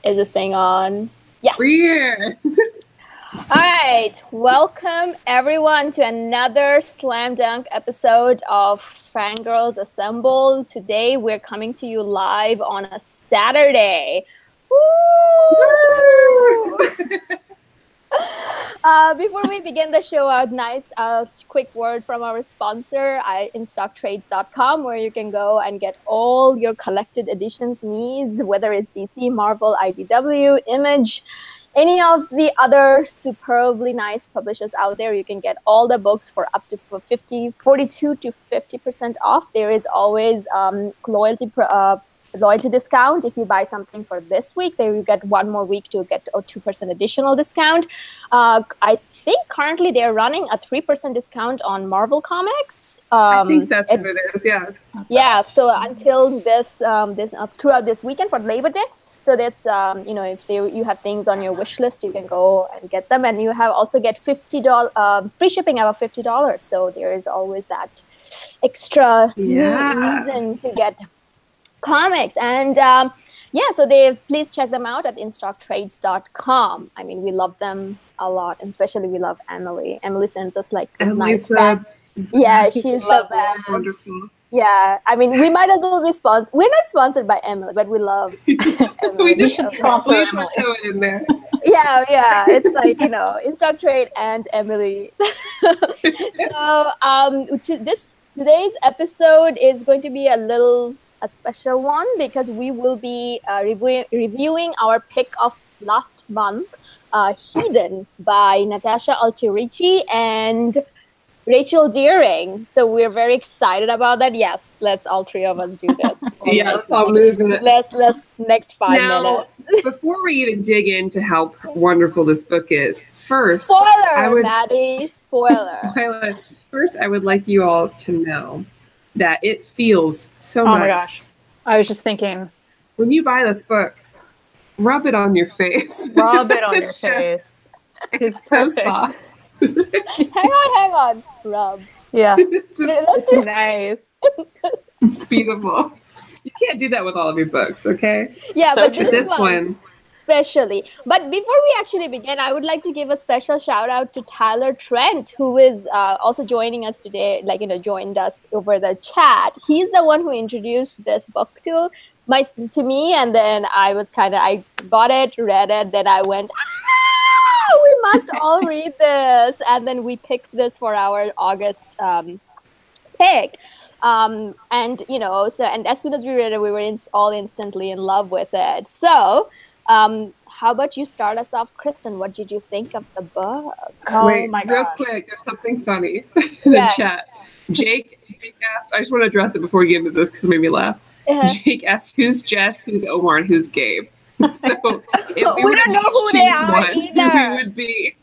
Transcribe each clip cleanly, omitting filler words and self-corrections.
Is this thing on? Yes. We're here. All right. Welcome, everyone, to another slam dunk episode of Fangirlz Assemble. Today, we're coming to you live on a Saturday. Woo! Before we begin the show, a nice quick word from our sponsor, InStockTrades.com, where you can go and get all your collected editions needs, whether it's DC, Marvel, IDW, Image, any of the other superbly nice publishers out there. You can get all the books for up to 42 to 50% off. There is always loyalty discount. If you buy something for this week, there you get one more week to get a 2% additional discount. I think currently they're running a 3% discount on Marvel Comics. I think that's what it is, yeah. Yeah, so until throughout this weekend for Labor Day. So that's, if you have things on your wish list, you can go and get them. And you also get $50 free shipping above $50. So there is always that extra reason to get comics. And so please check them out at InStockTrades.com. I mean, we love them a lot, and especially we love Emily. Emily sends us like this nice bag. Yeah, she's the best. Wonderful. Yeah, I mean, we might as well be sponsored. We're not sponsored by Emily, but we love Emily. We just sponsor Emily. Throw it in there. Yeah. It's like, InStock Trade and Emily. So today's episode is going to be a special one because we will be reviewing our pick of last month, Heathen by Natasha Alterici and Rachel Deering. So we're very excited about that. Yes, let's all three of us do this. Let's all move in it. Let's next 5 minutes. Before we even dig into how wonderful this book is, first, Maddie, spoiler. First, I would like you all to know that it feels so nice. Oh my gosh. I was just thinking. When you buy this book, rub it on your face. Rub it on your face. It's so soft. Hang on. Rub. Yeah. It's nice. It's beautiful. You can't do that with all of your books, okay? Yeah, but this one especially. But before we actually begin, I would like to give a special shout out to Tyler Trent, who is also joining us today, joined us over the chat. He's the one who introduced this book to me, and then I bought it, read it, then I went, we must all read this. And then we picked this for our August pick. And as soon as we read it, we were all instantly in love with it. So how about you start us off, Kristen? What did you think of the book? Wait, my gosh. Real quick, there's something funny in the chat. Jake asked, I just want to address it before we get into this because it made me laugh. Jake asked, who's Jess, who's Omar, and who's Gabe? So if we don't know who they are either. We would be.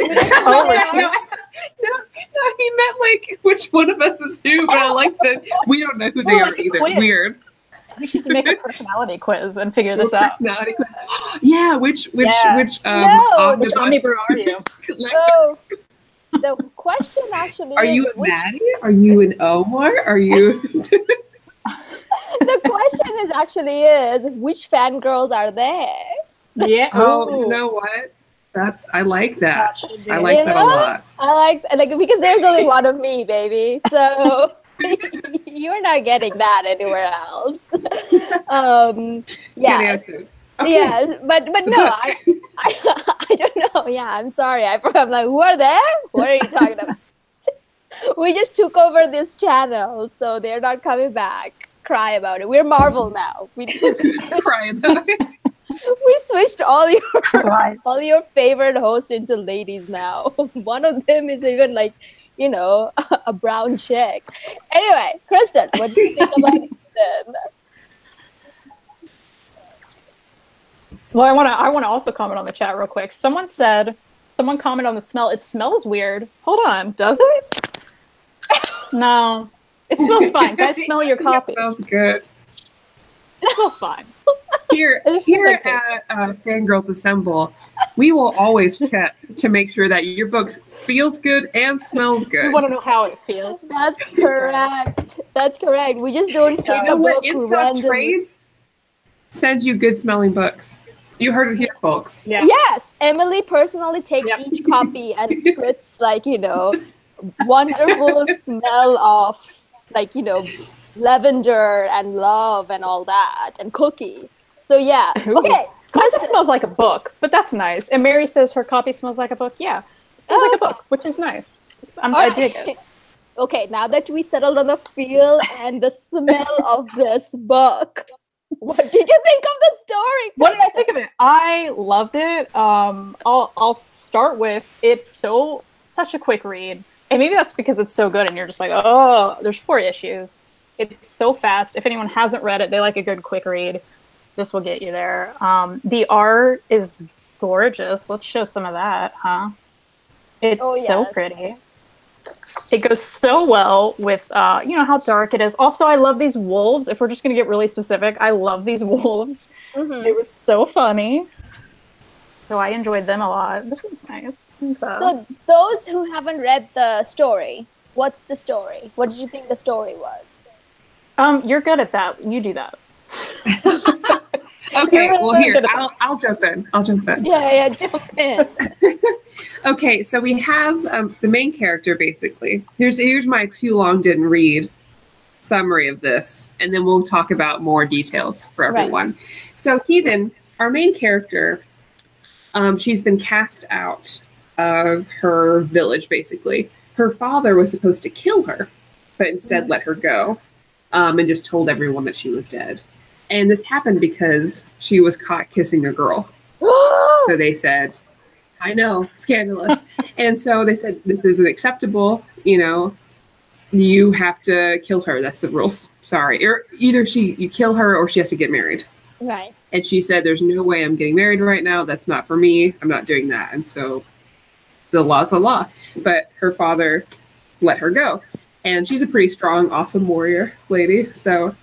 No, he meant like which one of us is who, but I like that we don't know who they are either. Quiz. Weird. We should make a personality quiz and figure this out. Personality quiz. Yeah, which Omnibus are you? Oh, the question actually are you a Maddie? Are you an Omar? Are you The question is which fangirls are there? Yeah. Oh, you know what? I like that. I like that a lot. I like because there's only one of me, baby. So you're not getting that anywhere else. Yeah. Okay. Yeah, but no, I don't know. Yeah, I'm sorry. I'm like, who are they? What are you talking about? We just took over this channel, so they're not coming back. Cry about it. We're Marvel now. We cry about it. We switched all your favorite hosts into ladies now. One of them is even a brown chick. Anyway, Kristen, what do you think about it then? Well, I want to also comment on the chat real quick. Someone commented on the smell. It smells weird. Hold on, does it? No. It smells fine. Guys, smell your coffee. It smells good. It smells fine. Here at Fangirlz Assemble, we will always check to make sure that your book feels good and smells good. We want to know how it feels. That's correct. That's correct. We just don't pick a book Inside randomly. Trades send you good smelling books. You heard it here, folks. Yeah. Yes, Emily personally takes each copy and spritz like, you know, wonderful smell of like, you know, lavender and love and all that and cookie. So yeah. Okay. Mine smells like a book, but that's nice. And Mary says her copy smells like a book. Yeah. It smells like a book, which is nice. I dig it. Okay, now that we settled on the feel and the smell of this book, what did you think of the story? What did I think of it? I loved it. I'll start with it's such a quick read, and maybe that's because it's so good, and you're just like, oh, there's 4 issues. It's so fast. If anyone hasn't read it, they like a good quick read. This will get you there. The art is gorgeous. Let's show some of that, huh? It's so pretty. It goes so well with, you know, how dark it is. Also, I love these wolves. If we're just going to get really specific, I love these wolves. They were so funny. So I enjoyed them a lot. This one's nice. So those who haven't read the story, what's the story? What did you think the story was? You're good at that. You do that. Okay, well here, I'll jump in. Yeah, jump in. Okay, so we have the main character, basically. Here's my too long didn't read summary of this, and then we'll talk about more details for everyone. Right. So Heathen, our main character, she's been cast out of her village, basically. Her father was supposed to kill her, but instead let her go, and just told everyone that she was dead. And this happened because she was caught kissing a girl. So they said, I know, scandalous. And so they said, this isn't acceptable. You know, you have to kill her. That's the rules. Sorry. Or either you kill her or she has to get married. Right. And she said, there's no way I'm getting married right now. That's not for me. I'm not doing that. And so the law's the law. But her father let her go. And she's a pretty strong, awesome warrior lady. So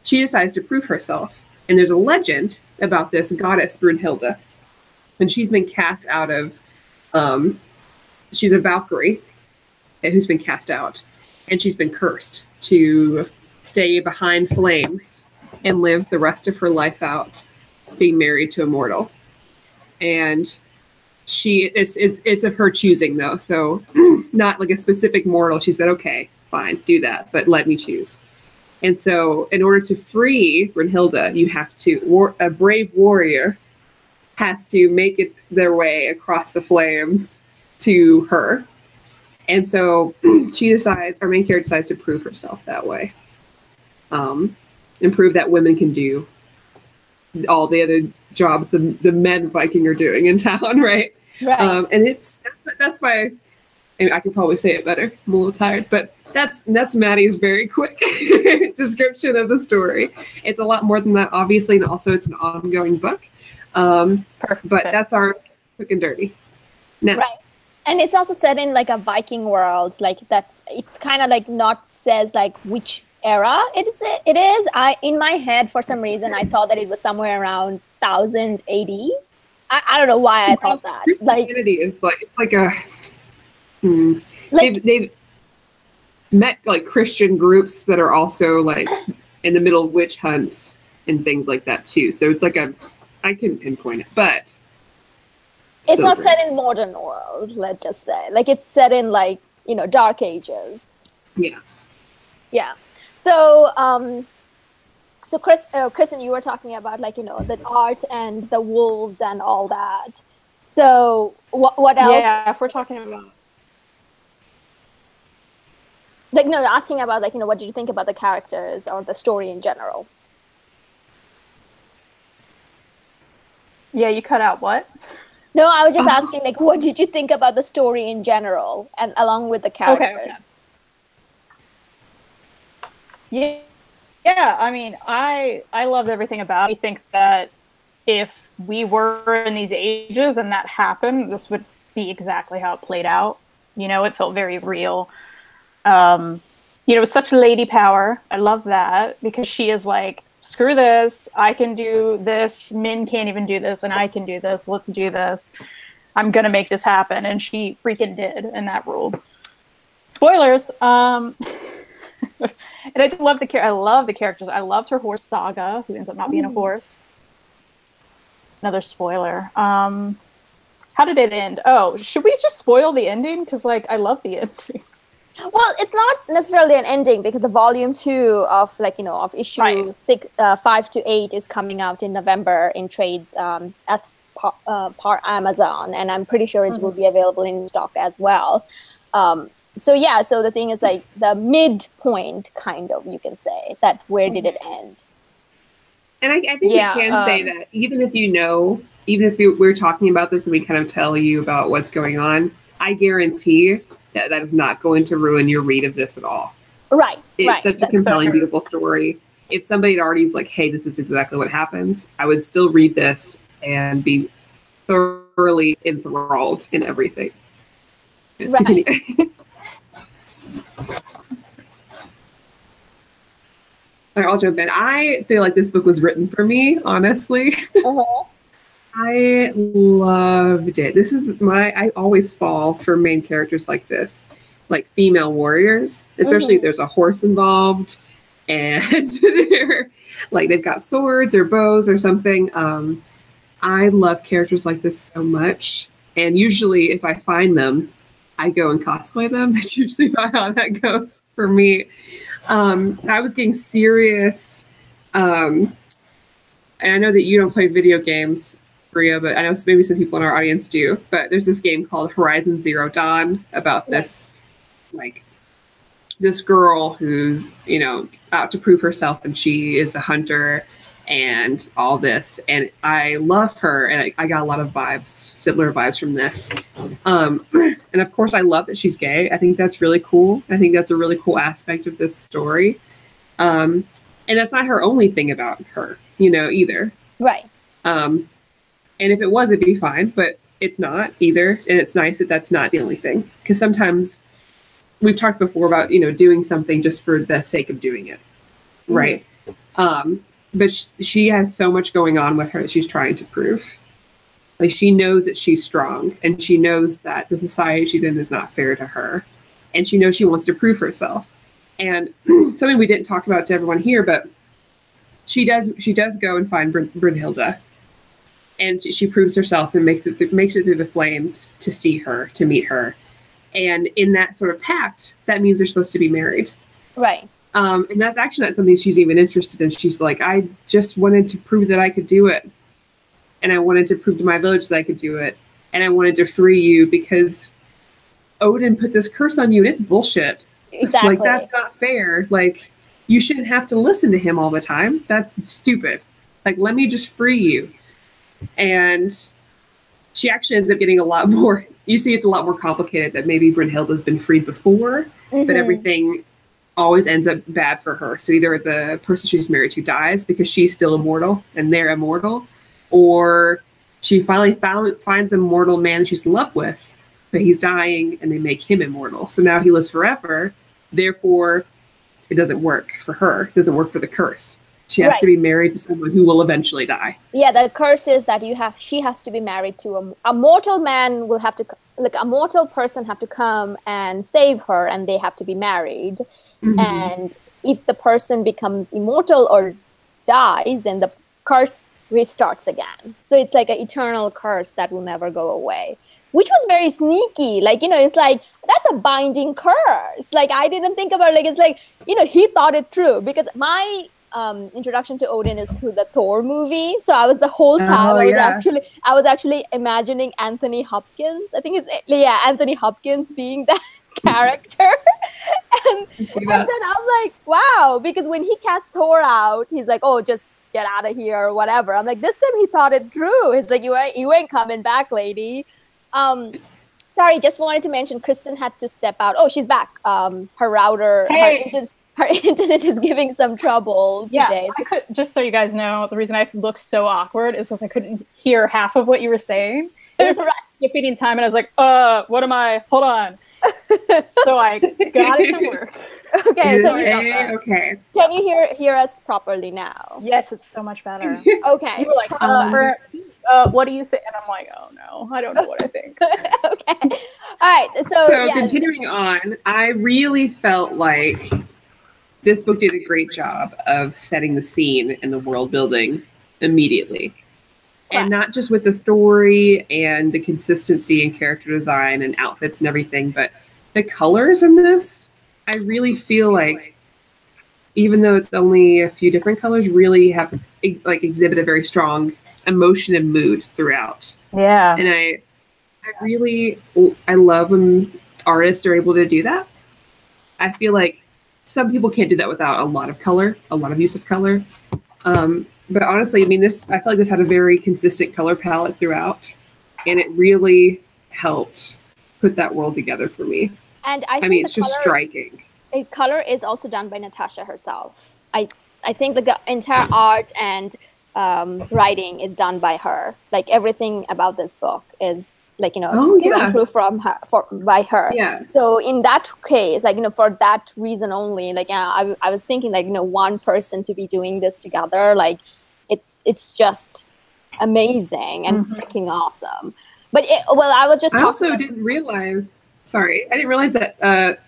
she decides to prove herself. And there's a legend about this goddess Brunhilde. And she's been cast out of, she's a Valkyrie who's been cast out. And she's been cursed to stay behind flames and live the rest of her life out being married to a mortal. And it's of her choosing, though. So not like a specific mortal. She said, okay, fine, do that, but let me choose. And so in order to free Brunhilde, you have to, a brave warrior has to make their way across the flames to her. And so our main character decides to prove herself that way. And prove that women can do all the other jobs the men Viking are doing in town, right? Right. And that's why, I can probably say it better. I'm a little tired, but that's Maddie's very quick description of the story. It's a lot more than that, obviously, and also it's an ongoing book. Perfect. But that's our quick and dirty. Now, right. And it's also set in like a Viking world. Like it's kind of like not says like which era it is. In my head, for some reason, I thought that it was somewhere around 1000 AD. I don't know why I thought that. Christianity is like, it's like a, they've met like Christian groups that are also like in the middle of witch hunts and things like that too. So it's like I couldn't pinpoint it, but it's not set in modern world, let's just say. Like it's set in like, dark ages. Yeah. Yeah. So Kristen, you were talking about like, the art and the wolves and all that. So what else? Yeah, if we're talking about asking about like, what did you think about the characters or the story in general? Yeah, you cut out what? No, I was just asking like, what did you think about the story in general and along with the characters? Okay. Yeah, I mean, I loved everything about it. I think that if we were in these ages and that happened, this would be exactly how it played out. It felt very real. It was such lady power. I love that because she is like, screw this. I can do this. Men can't even do this, and I can do this. Let's do this. I'm going to make this happen. And she freaking did, and that ruled. Spoilers. And I love the characters. I loved her horse Saga, who ends up not being a horse. another spoiler. How did it end? Oh, should we just spoil the ending? Because, like, I love the ending. Well, it's not necessarily an ending because the volume 2 of, like, of issue 5 to 8 is coming out in November in trades as part Amazon, and I'm pretty sure it will be available in stock as well. So yeah, so the thing is, like, the midpoint, kind of, you can say that where did it end? And I think we can say that even if we're talking about this and we kind of tell you about what's going on, I guarantee that is not going to ruin your read of this at all. Right. It's such a compelling, beautiful story. If somebody had already is like, hey, this is exactly what happens, I would still read this and be thoroughly enthralled in everything. Just continue. All right, I'll jump in. I feel like this book was written for me, honestly. I loved it. I always fall for main characters like this, like female warriors, especially if there's a horse involved and they've got swords or bows or something. I love characters like this so much. And usually if I find them, I go and cosplay them. That's usually about how that goes for me. I was getting serious. And I know that you don't play video games, Bria, but I know maybe some people in our audience do. But there's this game called Horizon Zero Dawn about this, like, this girl who's, out to prove herself, and she is a hunter and all this. And I love her, and I got a lot of similar vibes from this. And of course, I love that she's gay. I think that's really cool. I think that's a really cool aspect of this story. And that's not her only thing about her, either. Right. And if it was, it'd be fine, but it's not either. And it's nice that that's not the only thing. Because sometimes we've talked before about, doing something just for the sake of doing it. Right. But she has so much going on with her that she's trying to prove. Like, she knows that she's strong, and she knows that the society she's in is not fair to her. And she knows she wants to prove herself. And something we didn't talk about to everyone here, but she does go and find Brunhilde. And she proves herself and makes it through the flames to see her, to meet her. And in that sort of pact, that means they're supposed to be married. Right. And that's actually not something she's even interested in. She's like, I just wanted to prove that I could do it. And I wanted to prove to my village that I could do it. And I wanted to free you because Odin put this curse on you, and it's bullshit. Exactly. Like, that's not fair. Like, you shouldn't have to listen to him all the time. That's stupid. Like, let me just free you. And she actually ends up getting a lot more. You see, it's a lot more complicated that maybe Brunhilde's been freed before, but everything always ends up bad for her. So either the person she's married to dies because she's still immortal and they're immortal, or she finally finds a mortal man she's in love with, but he's dying and they make him immortal. So now he lives forever. Therefore, it doesn't work for her. It doesn't work for the curse. She has to be married to someone who will eventually die. Yeah, the curse is that she has to be married to a mortal man. Will have to, like, a mortal person have to come and save her, and they have to be married. And if the person becomes immortal or dies, then the curse restarts again. So it's like an eternal curse that will never go away, which was very sneaky. Like, it's like, that's a binding curse. Like, I didn't think about it. Like, it's like, he thought it through, because my introduction to Odin is through the Thor movie. So I was the whole time I was actually imagining Anthony Hopkins. I think Anthony Hopkins being that character. and then I'm like, wow, because when he cast Thor out, he's like, oh, just get out of here or whatever. I'm like, this time he thought it through. He's like, you ain't coming back, lady. Sorry, just wanted to mention Kristen had to step out. Oh, she's back. Her router, her internet is giving some trouble today. Yeah, just so you guys know, the reason I look so awkward is because I couldn't hear half of what you were saying. It was skipping in time, and I was like, what am I? Hold on. So I got it to work. Okay, so okay. Can you hear us properly now? Yes, it's so much better. Okay. You were like, what do you think? And I'm like, oh no, I don't know what I think. Okay. All right. So continuing on, I really felt like this book did a great job of setting the scene and the world building immediately. And not just with the story and the consistency in character design and outfits and everything, but the colors in this, I really feel like, even though it's only a few different colors, really have like exhibit a very strong emotion and mood throughout. Yeah. And I love when artists are able to do that. I feel like some people can't do that without a lot of color, a lot of use of color. But honestly, I mean, I feel like this had a very consistent color palette throughout, and it really helped put that world together for me. And I mean, it's just striking. Color is also done by Natasha herself. I think like the entire art and writing is done by her. Like everything about this book is like, through by her. Yeah. So in that case, like, for that reason only, like, I was thinking like, one person to be doing this together, like it's just amazing and freaking awesome. But I was just didn't realize, I didn't realize that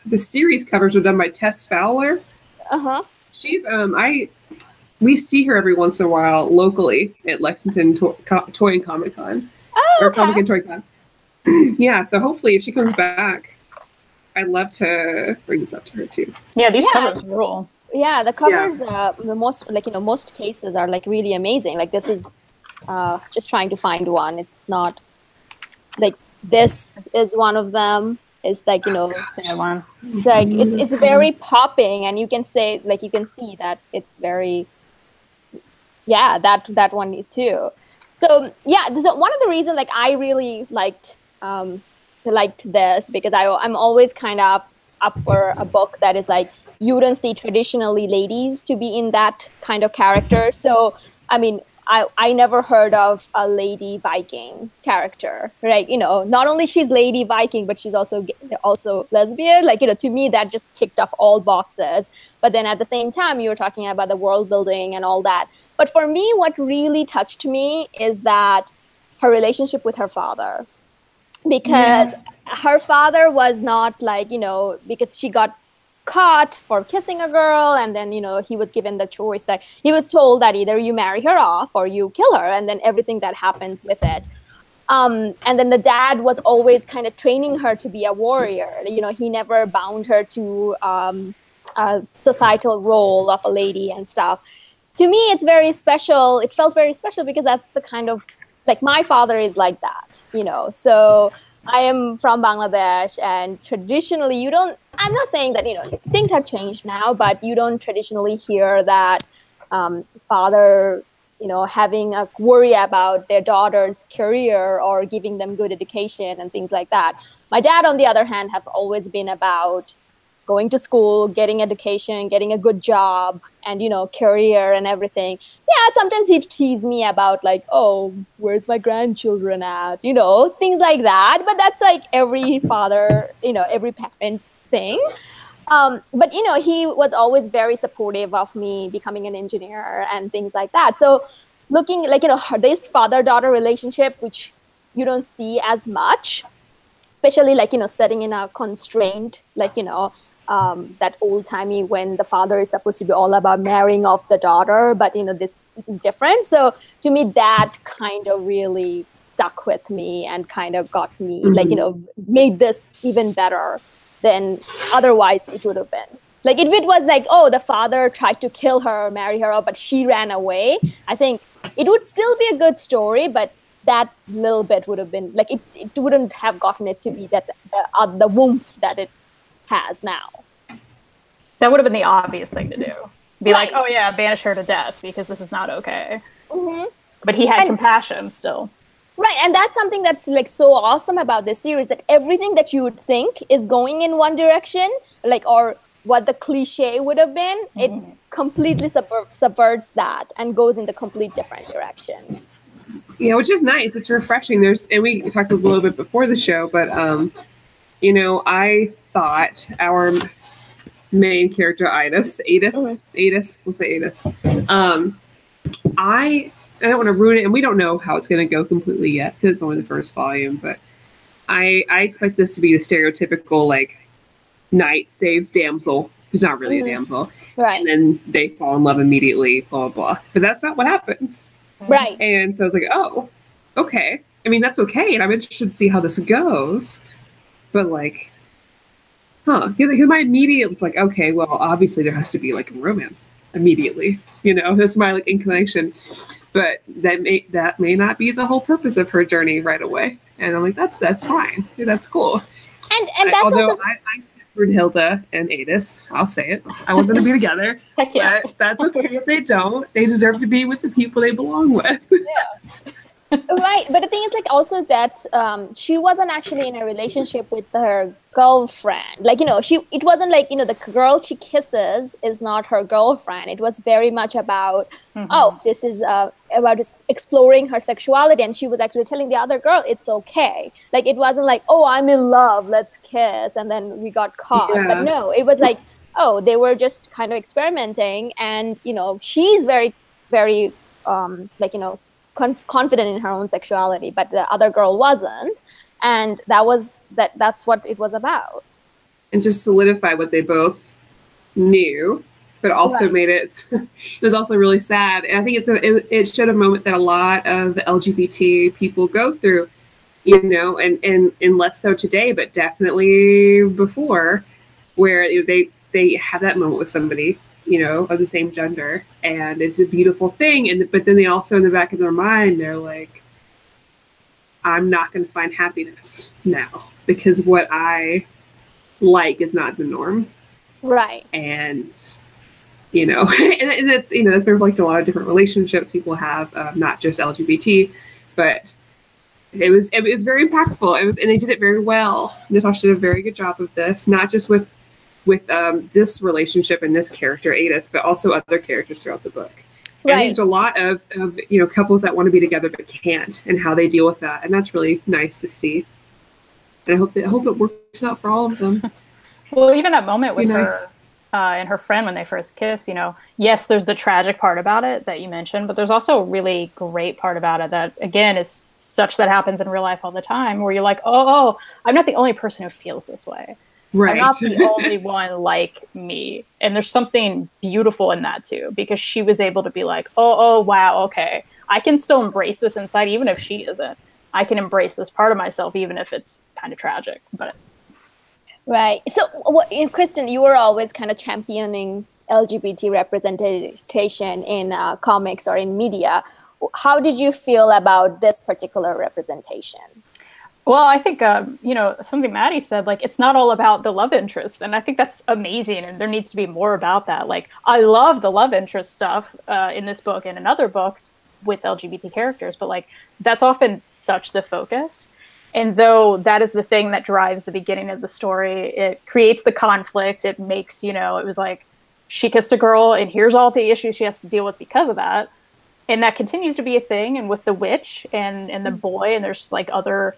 the series covers were done by Tess Fowler. She's we see her every once in a while locally at Lexington Toy and Comic Con. Or Comic and Toy Con. Yeah, so hopefully if she comes back, I'd love to bring this up to her too. Yeah, these covers rule. Yeah, the covers, the most, most cases are like really amazing. Like this is just trying to find one. It's not like this is one of them. It's like, it's like it's very popping, and you can see that it's very, that one too. So so one of the reasons like I really liked this, because I'm always kind of up for a book that is like, you don't see traditionally ladies to be in that kind of character. So I mean, I never heard of a lady Viking character, right? Not only she's lady Viking, but she's also lesbian. Like, to me, that just ticked off all boxes. But then at the same time, you were talking about the world building and all that. But for me, what really touched me is that her relationship with her father, because her father was not like, because she got caught for kissing a girl, and then he was given the choice that he was told that either you marry her off or you kill her, and then everything that happens with it. And then the dad was always kind of training her to be a warrior. He never bound her to a societal role of a lady and stuff. To me, it's very special. It felt very special because that's the kind of, like, my father is like that, so I am from Bangladesh, and traditionally I'm not saying that, things have changed now, but you don't traditionally hear that father, having a worry about their daughter's career or giving them good education and things like that. My dad, on the other hand, have always been about going to school, getting education, getting a good job, and, career and everything. Yeah, sometimes he'd tease me about like, oh, where's my grandchildren at? Things like that. But that's like every father, every parent thing. But, he was always very supportive of me becoming an engineer and things like that. So looking like, this father-daughter relationship, which you don't see as much, especially like, setting in a constraint, like, that old-timey when the father is supposed to be all about marrying off the daughter, but this is different. So to me, that kind of really stuck with me and kind of got me like, made this even better than otherwise it would have been. Like if it was like, oh, the father tried to kill her, marry her off, but she ran away, I think it would still be a good story, but that little bit would have been like, it wouldn't have gotten it to be that the woomph that it has now. That would have been the obvious thing to do. Be like, oh yeah, banish her to death because this is not okay. But he had compassion still. Right, and that's something that's like so awesome about this series, that everything that you would think is going in one direction, like, or what the cliche would have been, it completely subverts that and goes in the complete different direction. Yeah, which is nice. It's refreshing. And we talked a little bit before the show, but I thought our main character, Adis, we'll say Adis. I don't want to ruin it, and we don't know how it's going to go completely yet because it's only the first volume, but I expect this to be the stereotypical, like, knight saves damsel, who's not really a damsel, right? And then they fall in love immediately, blah, blah, blah. But that's not what happens. Right. And so I was like, oh, okay. I mean, that's okay, and I'm interested to see how this goes. But like, because my immediate, it's like, okay, well, obviously there has to be like a romance immediately. That's my like inclination. But that may not be the whole purpose of her journey right away. And I'm like, that's fine. That's cool. And that's although also I preferred Hilda and Adis, I'll say it. I want them to be together. Heck yeah. But that's okay if they don't. They deserve to be with the people they belong with. Yeah. Right, but the thing is, like, also that she wasn't actually in a relationship with her girlfriend. Like, it wasn't like, the girl she kisses is not her girlfriend. It was very much about, this is about just exploring her sexuality, and she was actually telling the other girl it's okay. Like, it wasn't like, oh, I'm in love, let's kiss, and then we got caught. Yeah. But no, it was like, oh, they were just kind of experimenting, and she's very, very confident in her own sexuality, but the other girl wasn't, and that's what it was about. And just solidify what they both knew, but also made it was also really sad. And I think it showed a moment that a lot of LGBT people go through, and less so today, but definitely before, where they have that moment with somebody of the same gender, and it's a beautiful thing. But then they also, in the back of their mind, they're like, I'm not going to find happiness now because what I like is not the norm. Right. And, and that's, that's been reflected in a lot of different relationships people have, not just LGBT, but it was very impactful. And they did it very well. Natasha did a very good job of this, not just with this relationship and this character, Adis, but also other characters throughout the book. Right. And there's a lot of couples that want to be together but can't, and how they deal with that, and that's really nice to see. And I hope it works out for all of them. Well, even that moment with her and her friend when they first kiss, yes, there's the tragic part about it that you mentioned, but there's also a really great part about it that, again, is such that happens in real life all the time, where you're like, oh, I'm not the only person who feels this way. Right. I'm not the only one like me. And there's something beautiful in that too, because she was able to be like, oh, wow, okay. I can still embrace this inside, even if she isn't. I can embrace this part of myself, even if it's kind of tragic. But right. So, Kristen, you were always kind of championing LGBT representation in comics or in media. How did you feel about this particular representation? Well, I think, something Maddie said, like, it's not all about the love interest. And I think that's amazing. And there needs to be more about that. Like, I love the love interest stuff in this book and in other books with LGBT characters. But, like, that's often such the focus. And though that is the thing that drives the beginning of the story, it creates the conflict. It makes, it was like, she kissed a girl and here's all the issues she has to deal with because of that. And that continues to be a thing. And with the witch and the boy, and there's, like, other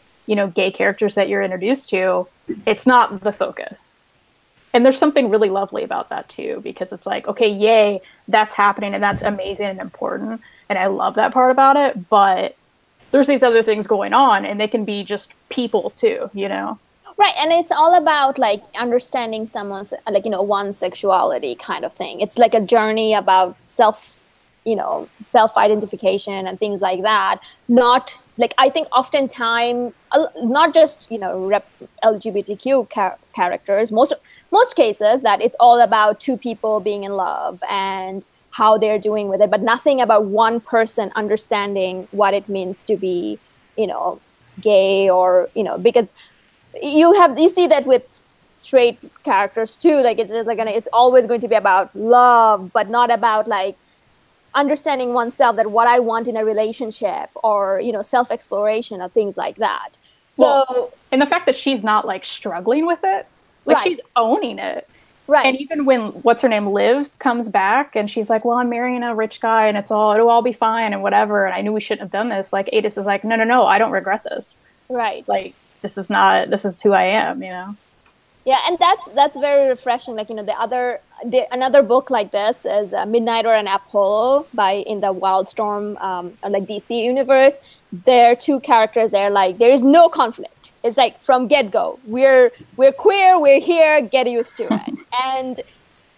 gay characters that you're introduced to, it's not the focus. And there's something really lovely about that too, because it's like, okay, yay, that's happening and that's amazing and important. And I love that part about it, but there's these other things going on and they can be just people too, Right. And it's all about like understanding someone's, like, one's sexuality kind of thing. It's like a journey about self-identification and things like that. Not like, I think oftentimes, not just, LGBTQ characters, most cases that it's all about two people being in love and how they're doing with it, but nothing about one person understanding what it means to be, gay or, because you see that with straight characters too. Like it's always going to be about love, but not about like understanding oneself, that what I want in a relationship or, self-exploration or things like that. So, and the fact that she's not like struggling with it, like she's owning it. Right. And even when what's her name, Liv, comes back and she's like, well, I'm marrying a rich guy and it'll all be fine and whatever. And I knew we shouldn't have done this. Like Adis is like, no, I don't regret this. Right. Like, this is who I am, Yeah, and that's very refreshing. Like, another book like this is Midnighter and Apollo in the Wildstorm, like DC universe. There are two characters there, like, there is no conflict. It's like from get-go, we're queer, we're here, get used to it. And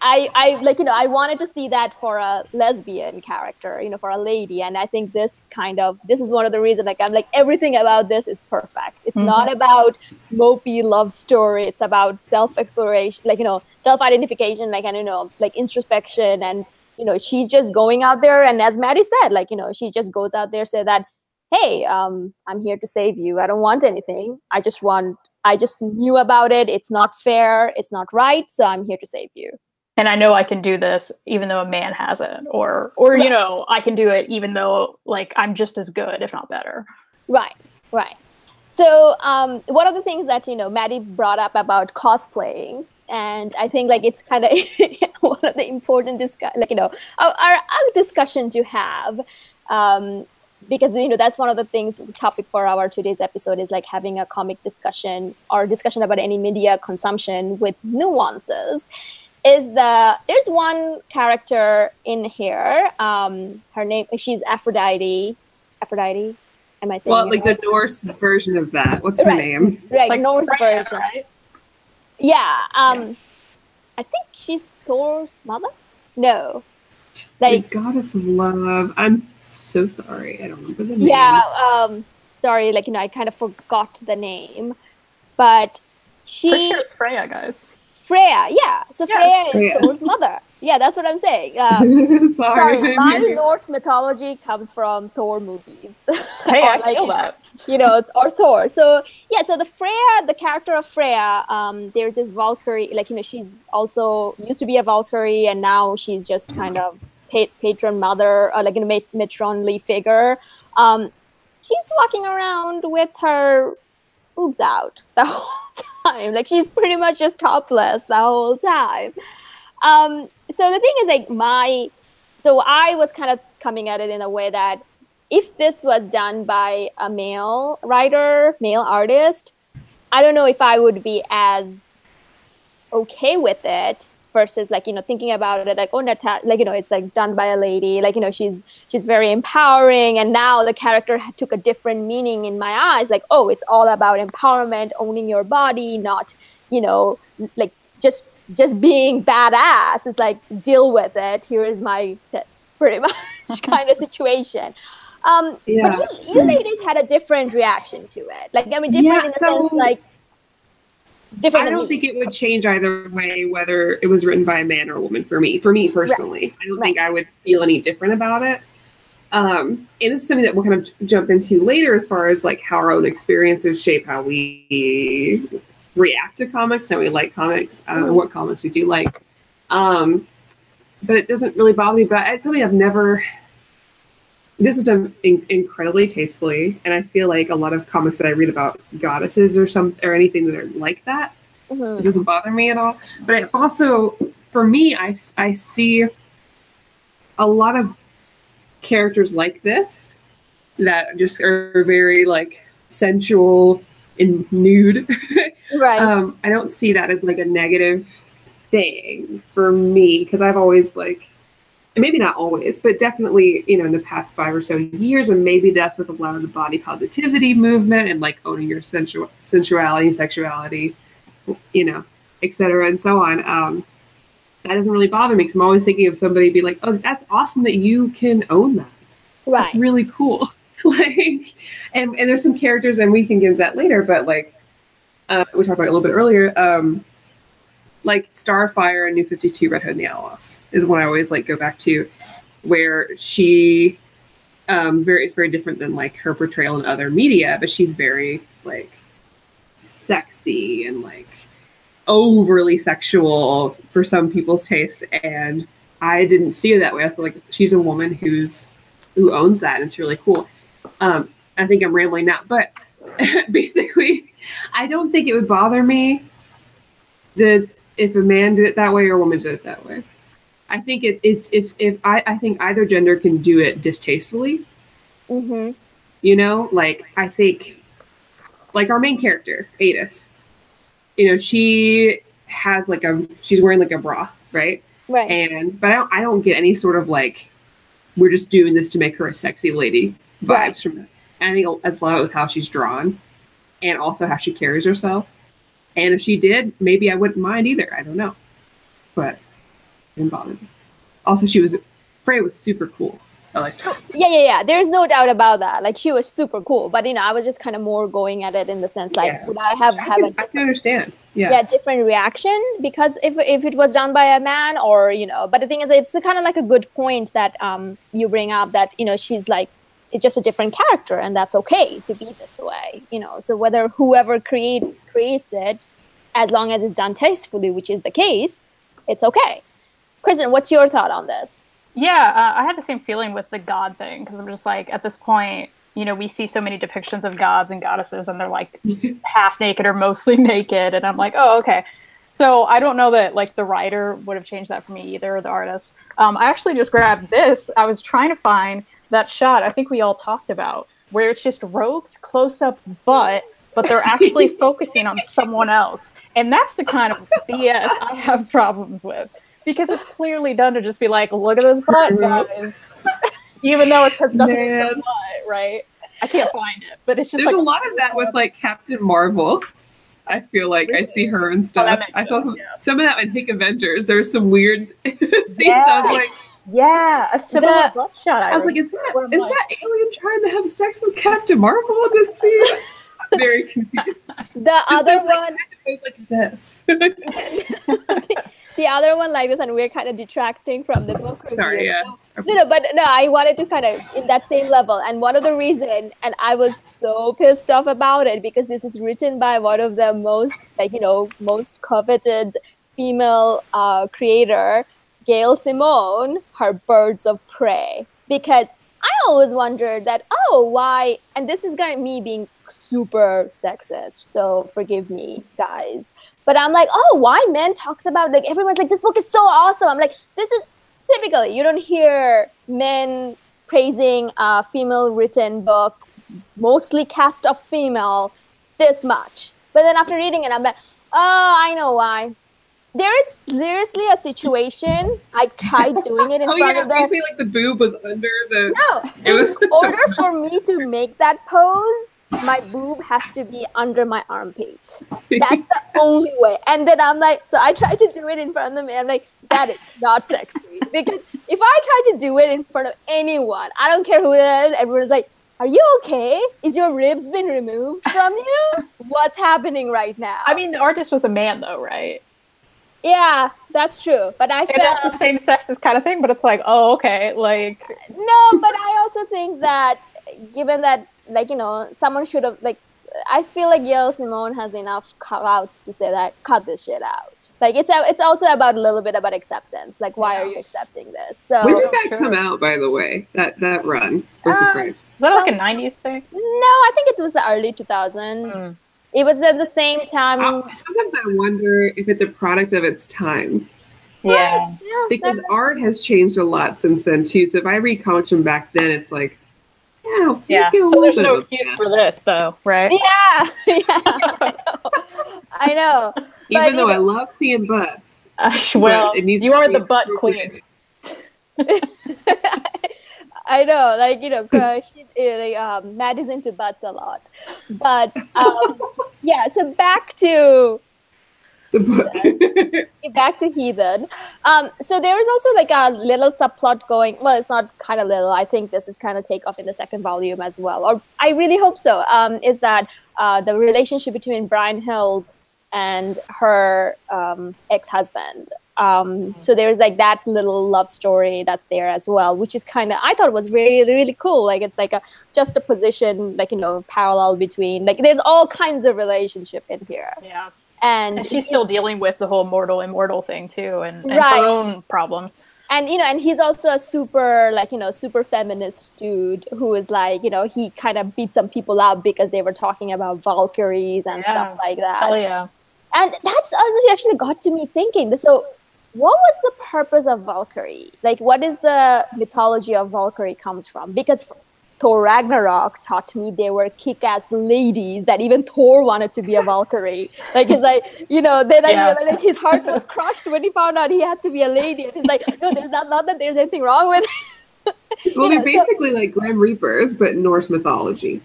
I like, I wanted to see that for a lesbian character, for a lady. And I think this is one of the reasons, like, I'm like, everything about this is perfect. It's not about mopey love story. It's about self-exploration, like, self-identification, like, and, like introspection. And, she's just going out there. And as Maddie said, like, she just goes out there, say that, hey, I'm here to save you. I don't want anything. I just knew about it. It's not fair. It's not right. So I'm here to save you. And I know I can do this even though a man hasn't, or right. I can do it even though, like, I'm just as good, if not better. Right. So one of the things that, Maddie brought up about cosplaying, and I think, like, it's kind of one of the important our discussion to have, because, that's one of the things, the topic for our today's episode is, like, having a comic discussion or discussion about any media consumption with nuances. There's one character in here. Her name, she's Aphrodite. Aphrodite? Am I saying well, like right? The Norse version of that. What's her name? Right, like Norse Freya, version. Right? Yeah. I think she's Thor's mother? No. Like, the goddess of love. I'm so sorry. I don't remember the name. Yeah. Sorry, like, I kind of forgot the name. But she... For sure it's Freya, guys. Freya, yeah. So Freya is Thor's mother. Yeah, that's what I'm saying. Sorry, my Norse mythology comes from Thor movies. Hey, I feel that. Or Thor. So yeah, so the character of Freya, there's this Valkyrie, like, she's also used to be a Valkyrie, and now she's just kind of patron mother, like a matronly figure. She's walking around with her boobs out the whole time. Like, she's pretty much just topless the whole time. So the thing is, like, so I was kind of coming at it in a way that if this was done by a male writer, male artist, I don't know if I would be as okay with it versus, like, thinking about it, like, oh, Natasha, like, it's like done by a lady, like, she's very empowering, and now the character took a different meaning in my eyes, like, oh, it's all about empowerment, owning your body, not, like, just being badass. It's like, deal with it, here is my tits, pretty much kind of situation. But you ladies had a different reaction to it, like, I mean, different in the sense, like, different. I don't think it would change either way whether it was written by a man or a woman for me personally. Right. I don't think I would feel any different about it. And this is something that we'll kind of jump into later as far as, like, how our own experiences shape how we react to comics and we like comics, what comics we do like. But it doesn't really bother me, but it's something I've never... This was done incredibly tastefully, and I feel like a lot of comics that I read about goddesses or anything that are like that, it doesn't bother me at all. But it also, for me, I see a lot of characters like this that just are very, like, sensual and nude. Right. I don't see that as, like, a negative thing for me, because I've always, like, maybe not always, but definitely, in the past 5 or so years, and maybe that's with a lot of the body positivity movement and, like, owning your sensuality and sexuality, et cetera, and so on. That doesn't really bother me, because I'm always thinking of somebody be like, oh, that's awesome that you can own that. Right. That's really cool. Like, and there's some characters, and we can get into that later, but, like, we talked about it a little bit earlier, like Starfire and New 52 Red Hood and the Outlaws is one I always, like, go back to, where she very, very different than, like, her portrayal in other media, but she's very, like, sexy and, like, overly sexual for some people's taste, and I didn't see her that way. I feel like she's a woman who owns that, and it's really cool. I think I'm rambling now, but basically, I don't think it would bother me if a man did it that way or a woman did it that way. I think I think either gender can do it distastefully. Like, I think, like, our main character, Adis, she has, like, she's wearing, like, a bra, right? Right. But I don't get any sort of, like, we're just doing this to make her a sexy lady vibes from it. And I think it's a lot with how she's drawn and also how she carries herself. And if she did, maybe I wouldn't mind either. I don't know. But didn't bother me. Also, Freya was super cool. I liked her. Yeah. There's no doubt about that. Like, she was super cool. But, I was just kind of more going at it in the sense, like, would I have I can understand. Yeah, different reaction? Because if it was done by a man or, but the thing is, it's kind of like a good point that you bring up that, she's like, it's just a different character and that's okay to be this way, So whether whoever creates it, as long as it's done tastefully, which is the case, it's okay. Kristen, what's your thought on this? Yeah, I had the same feeling with the god thing, because I'm just like, at this point, we see so many depictions of gods and goddesses, and they're like half naked or mostly naked, and I'm like, oh, okay. So I don't know that like the writer would have changed that for me either, or the artist. I actually just grabbed this. I was trying to find that shot I think we all talked about, where it's just Rogue's close-up butt, but they're actually focusing on someone else. And that's the kind of BS I have problems with. Because it's clearly done to just be like, look at this butt, guys. Even though it has nothing to do with butt, right? I can't find it, but it's just there's a lot of that with like Captain Marvel. I feel like I see her and stuff. I saw some of that in Hick Avengers. There's some weird scenes. I was like, a similar butt shot. I was like, is that alien trying to have sex with Captain Marvel in this scene? I'm very confused. The other one like this. The other one like this, and we're kind of detracting from the book review. Sorry, yeah. No, I wanted to kind of in that same level. And one of the reason, and I was so pissed off about it, because this is written by one of the most, most coveted female creator, Gail Simone, her Birds of Prey. Because I always wondered that, why, and this is gonna me being super sexist, so forgive me, guys. But I'm like, why men talks about, like, everyone's like, this book is so awesome. I'm like, this is typically, you don't hear men praising a female written book, mostly cast of female, this much. But then after reading it, I'm like, I know why. There is seriously a situation. I tried doing it in front of them. You say like the boob was under the... No, in order for me to make that pose, my boob has to be under my armpit. That's the only way. And then I'm like, so I tried to do it in front of them, and I'm like, that is not sexy. Because if I try to do it in front of anyone, I don't care who it is, everyone's like, are you okay? Is your ribs been removed from you? What's happening right now? I mean, the artist was a man though, right? Yeah, that's true. But I felt that's the same sexist kind of thing, but it's like, oh, okay, like... No, but I also think that, given that, like, someone should have, like, I feel like Gail Simone has enough cutouts to say that, cut this shit out. Like, it's also about a little bit about acceptance. Like, why are you accepting this? So when did that come out, by the way? That run? Birds of Prey? Is that like a 90s thing? No, I think it was the early 2000s. It was at the same time. Sometimes I wonder if it's a product of its time. Yeah. Because art has changed a lot since then, too. So if I read comics from back then, it's like, yeah. So there's no excuse for this, though, right? Yeah. I know. Even though I love seeing butts. Well, you are the butt queen. I know, like, Matt is into butts a lot. But, so back to the book. Back to Heathen. So there is also like a little subplot going, well, it's not kind of little, I think this is kind of take off in the second volume as well, or I really hope so, is that the relationship between Brynhild and her ex-husband. So there's like that little love story that's there as well, which is kind of, I thought was really, really cool. Like, it's like just a position, like, parallel between, like, there's all kinds of relationship in here. Yeah. And she's still dealing with the whole mortal immortal thing too, and her own problems. And and he's also a super super feminist dude who is like, he kind of beat some people up because they were talking about Valkyries and stuff like that. Hell yeah. And that actually got to me thinking. So, what was the purpose of Valkyrie? Like, what is the mythology of Valkyrie comes from? Because Thor Ragnarok taught me they were kick-ass ladies that even Thor wanted to be a Valkyrie. Like, it's like, then I realized like, his heart was crushed when he found out he had to be a lady. And he's like, no, there's not that there's anything wrong with it. Well, they're basically like Grim Reapers, but Norse mythology.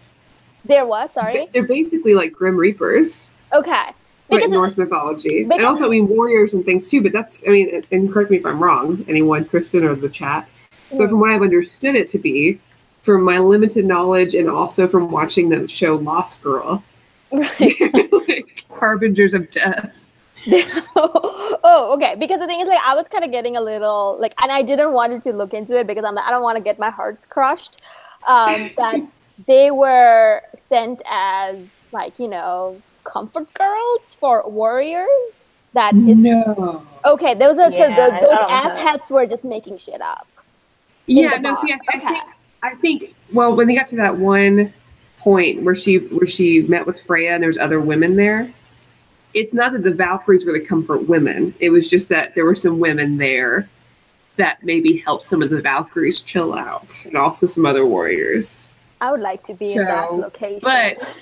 They're what? Sorry? They're basically like Grim Reapers. Okay. But Norse mythology. And also, I mean, warriors and things too, but that's, I mean, and correct me if I'm wrong, anyone, Kristen or the chat, but from what I've understood it to be, from my limited knowledge and also from watching the show Lost Girl, like harbingers of death. Oh, okay. Because the thing is, like, I was kind of getting a little, like, and I didn't want to look into it because I'm like, I don't want to get my hearts crushed. That they were sent as, like, you know, comfort girls for warriors. That is no. Okay, those asshats were just making shit up. Yeah, no. See, I think. Well, when they got to that one point where she met with Freya and there's other women there, it's not that the Valkyries were the comfort women. It was just that there were some women there that maybe helped some of the Valkyries chill out, and also some other warriors. I would like to be in that location. But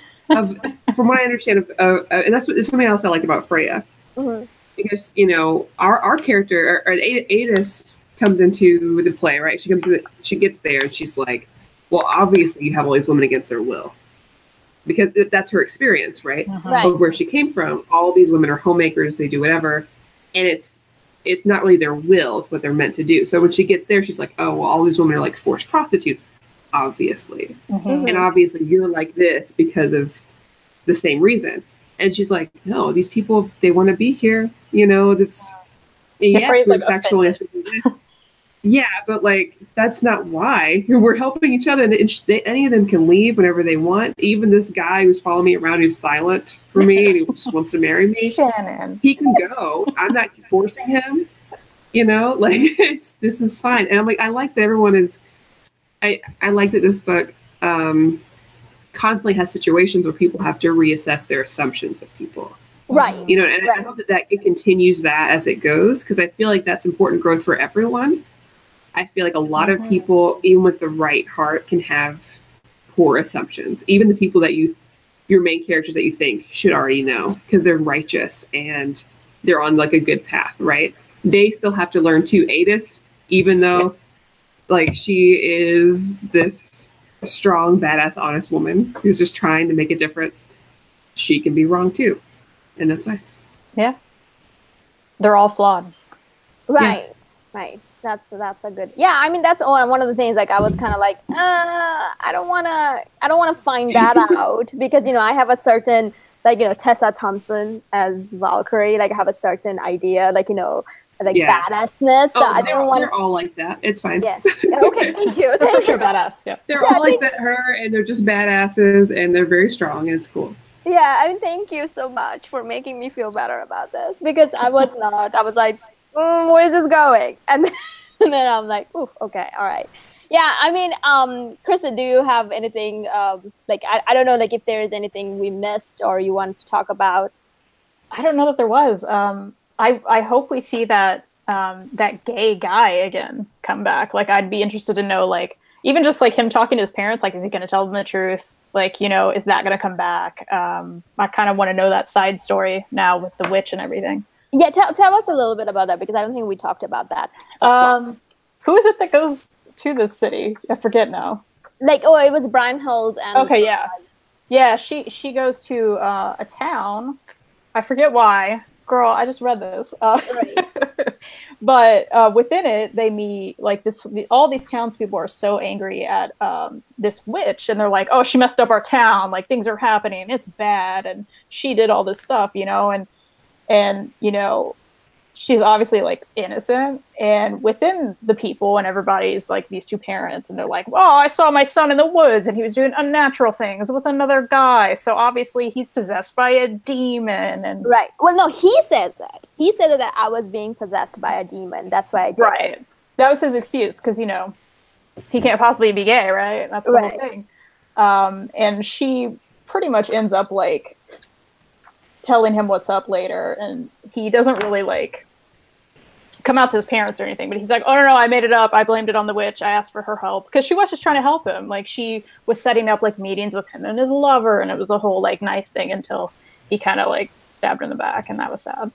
from what I understand, and that's something else I like about Freya, because you know our character, or Adis, comes into the play, right? She gets there, and she's like, well, obviously you have all these women against their will, because that's her experience, right? Of where she came from. All these women are homemakers; they do whatever, and it's not really their will; it's what they're meant to do. So when she gets there, she's like, oh, well, all these women are like forced prostitutes, obviously, and obviously you're like this because of the same reason. And she's like, no, these people, they want to be here. You know, that's yes, we're sexual. Yeah, but like that's not why. We're helping each other, and any of them can leave whenever they want. Even this guy who's following me around, who's silent for me, and he just wants to marry me. Shannon. He can go. I'm not forcing him. You know, like this is fine. And I'm like, I like that everyone is. I like that this book constantly has situations where people have to reassess their assumptions of people. Right. You know, and I hope that it continues that as it goes, because I feel like that's important growth for everyone. I feel like a lot of people, even with the right heart, can have poor assumptions. Even the people that your main characters that you think should already know, because they're righteous and they're on like a good path, right? They still have to learn too. Adis, even though like she is this strong, badass, honest woman who's just trying to make a difference, she can be wrong too. And that's nice. Yeah. They're all flawed. Right. Yeah. Right. That's a good. Yeah, I mean that's one of the things. Like I was kind of like, I don't wanna find that out because you know I have a certain like you know Tessa Thompson as Valkyrie. Like I have a certain idea, like you know, like badassness. Oh, I don't want. They're all like that. It's fine. Yeah. Okay. Thank you. For sure, badass. Yeah. They're all like that. Her and they're just badasses and they're very strong and it's cool. Yeah, I mean, thank you so much for making me feel better about this because I was not. I was like, where is this going? And then I'm like, oof, okay, all right. Yeah, I mean, Krista, do you have anything, like, I don't know, like, if there is anything we missed or you want to talk about? I don't know that there was. I hope we see that that gay guy again come back. Like, I'd be interested to know, like, even just, like, him talking to his parents, like, is he going to tell them the truth? Like, you know, is that going to come back? I kind of want to know that side story now with the witch and everything. Yeah, tell us a little bit about that because I don't think we talked about that. Who is it that goes to this city? I forget now. Like, oh, it was Brynhild and. Okay, yeah, yeah. She goes to a town. I forget why. Girl, I just read this. Right. But within it, they meet like this. All these townspeople are so angry at this witch, and they're like, "Oh, she messed up our town. Like things are happening. It's bad, and she did all this stuff, you know." And you know, she's obviously like innocent, and within the people and everybody's like these two parents, and they're like, "Well, I saw my son in the woods, and he was doing unnatural things with another guy. So obviously he's possessed by a demon." And right. Well, no, he says that. He said that I was being possessed by a demon. That's why I did. Right. That was his excuse because you know he can't possibly be gay, right? That's the whole thing. And she pretty much ends up like telling him what's up later, and he doesn't really like come out to his parents or anything, but he's like, "Oh no, I made it up. I blamed it on the witch. I asked for her help," because she was just trying to help him. Like she was setting up like meetings with him and his lover, and it was a whole like nice thing until he kind of like stabbed her in the back, and that was sad.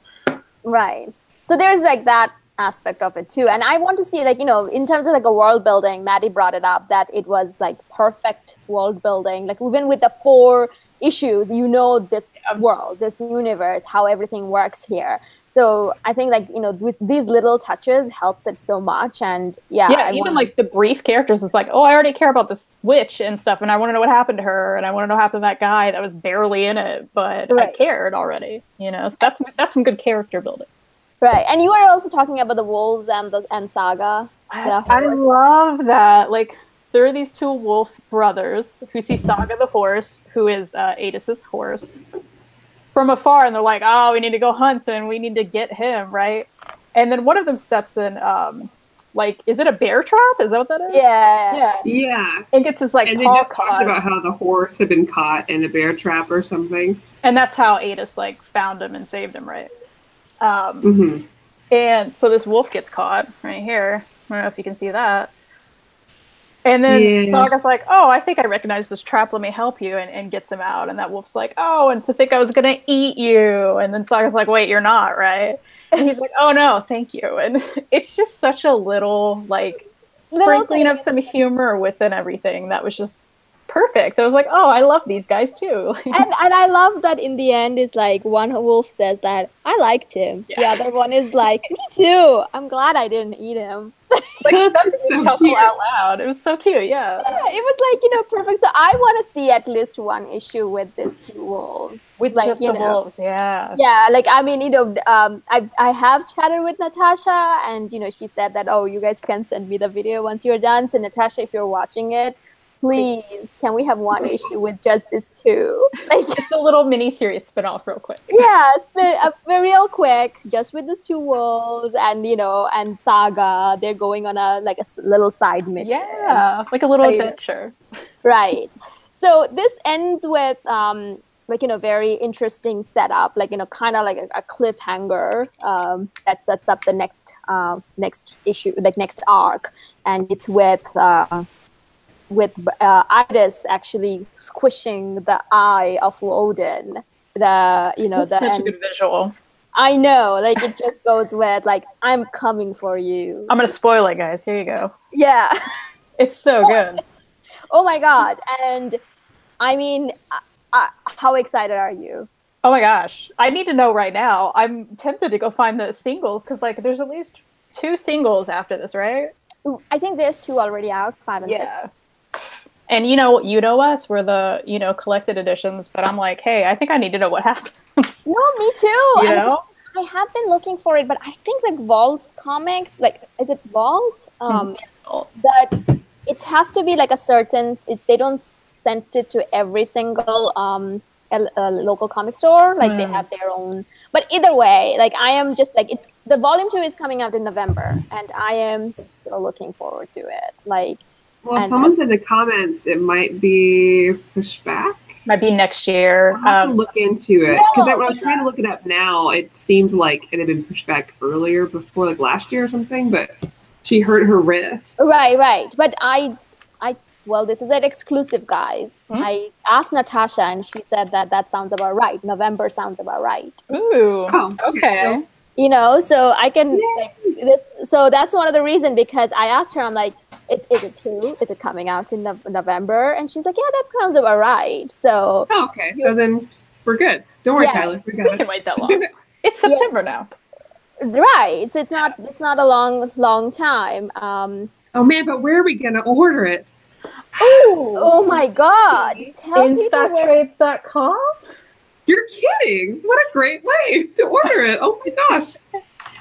Right. So there's like that aspect of it too. And I want to see, like, in terms of like a world building, Maddie brought it up that it was like perfect world building. Like even with the 4 issues, this world, this universe, how everything works here. So I think like, with these little touches helps it so much. And even like the brief characters, it's like, oh, I already care about this witch and stuff, and I want to know what happened to her, and I want to know what happened to that guy that was barely in it, but I cared already, so that's some good character building. Right. And you were also talking about the wolves and Saga. I love that. Like, there are these 2 wolf brothers who see Saga the horse, who is Adis's horse, from afar, and they're like, oh, we need to go hunt and we need to get him, right? And then one of them steps in, is it a bear trap? Is that what that is? Yeah. And gets his, like, and they just talked about how the horse had been caught in a bear trap or something. And that's how Adis, like, found him and saved him, right? And so this wolf gets caught right here. I don't know if you can see that. And then Saga's like, oh, I think I recognize this trap. Let me help you, and gets him out. And that wolf's like, oh, and to think I was going to eat you. And then Saga's like, wait, you're not, right? And he's like, oh, no, thank you. And it's just such a little sprinkling of some humor within everything that was just perfect. I was like, oh, I love these guys too. and I love that in the end is like one wolf says that I liked him. The other one is like, me too. I'm glad I didn't eat him. Like, that's so cute. Out loud. It was so cute, yeah. It was like, perfect. So I want to see at least 1 issue with these 2 wolves. With like, just the wolves, yeah. Yeah, like, I mean, I have chatted with Natasha, and, she said that, oh, you guys can send me the video once you're done. So Natasha, if you're watching it, please, can we have 1 issue with just these 2? Like, it's a little mini-series spin-off real quick. Yeah, it's been real quick, just with these 2 wolves and, and Saga. They're going on a little side mission. Yeah, like a little adventure. Right. So this ends with, very interesting setup, kind of like a cliffhanger that sets up the next issue, like next arc. And it's with Idis actually squishing the eye of Woden. That's such a good visual. I know, like it just goes with like, I'm coming for you. I'm gonna spoil it, guys. Here you go. Yeah, it's so good. Oh my god! And I mean, how excited are you? Oh my gosh, I need to know right now. I'm tempted to go find the singles because like there's at least 2 singles after this, right? I think there's 2 already out, 5 and 6. And you know us, we're the collected editions, but I'm like, hey, I think I need to know what happens. No, me too. I have been looking for it, but I think like Vault Comics, like, is it Vault? That it has to be like a certain. They don't send it to every single local comic store. Like they have their own. But either way, like I am just like the volume 2 is coming out in November, and I am so looking forward to it. Like. Well, someone said in the comments it might be pushed back. Might be next year. I'll have to look into it. Because when I was trying to look it up now, it seemed like it had been pushed back earlier, before like last year or something, but she hurt her wrist. Right. But well, this is an exclusive, guys. Mm-hmm. I asked Natasha, and she said that sounds about right. November sounds about right. Ooh. Oh, okay. So I can, so that's one of the reasons, because I asked her, I'm like, is it true? Is it coming out in November? And she's like, yeah, that sounds about right. So. Oh, okay. So then we're good. Don't worry, Tyler. We can wait that long. It's September now. Right. So it's not a long time. Oh man, but where are we going to order it? Oh my God. InStockTrades.com? You're kidding. What a great way to order it. Oh my gosh.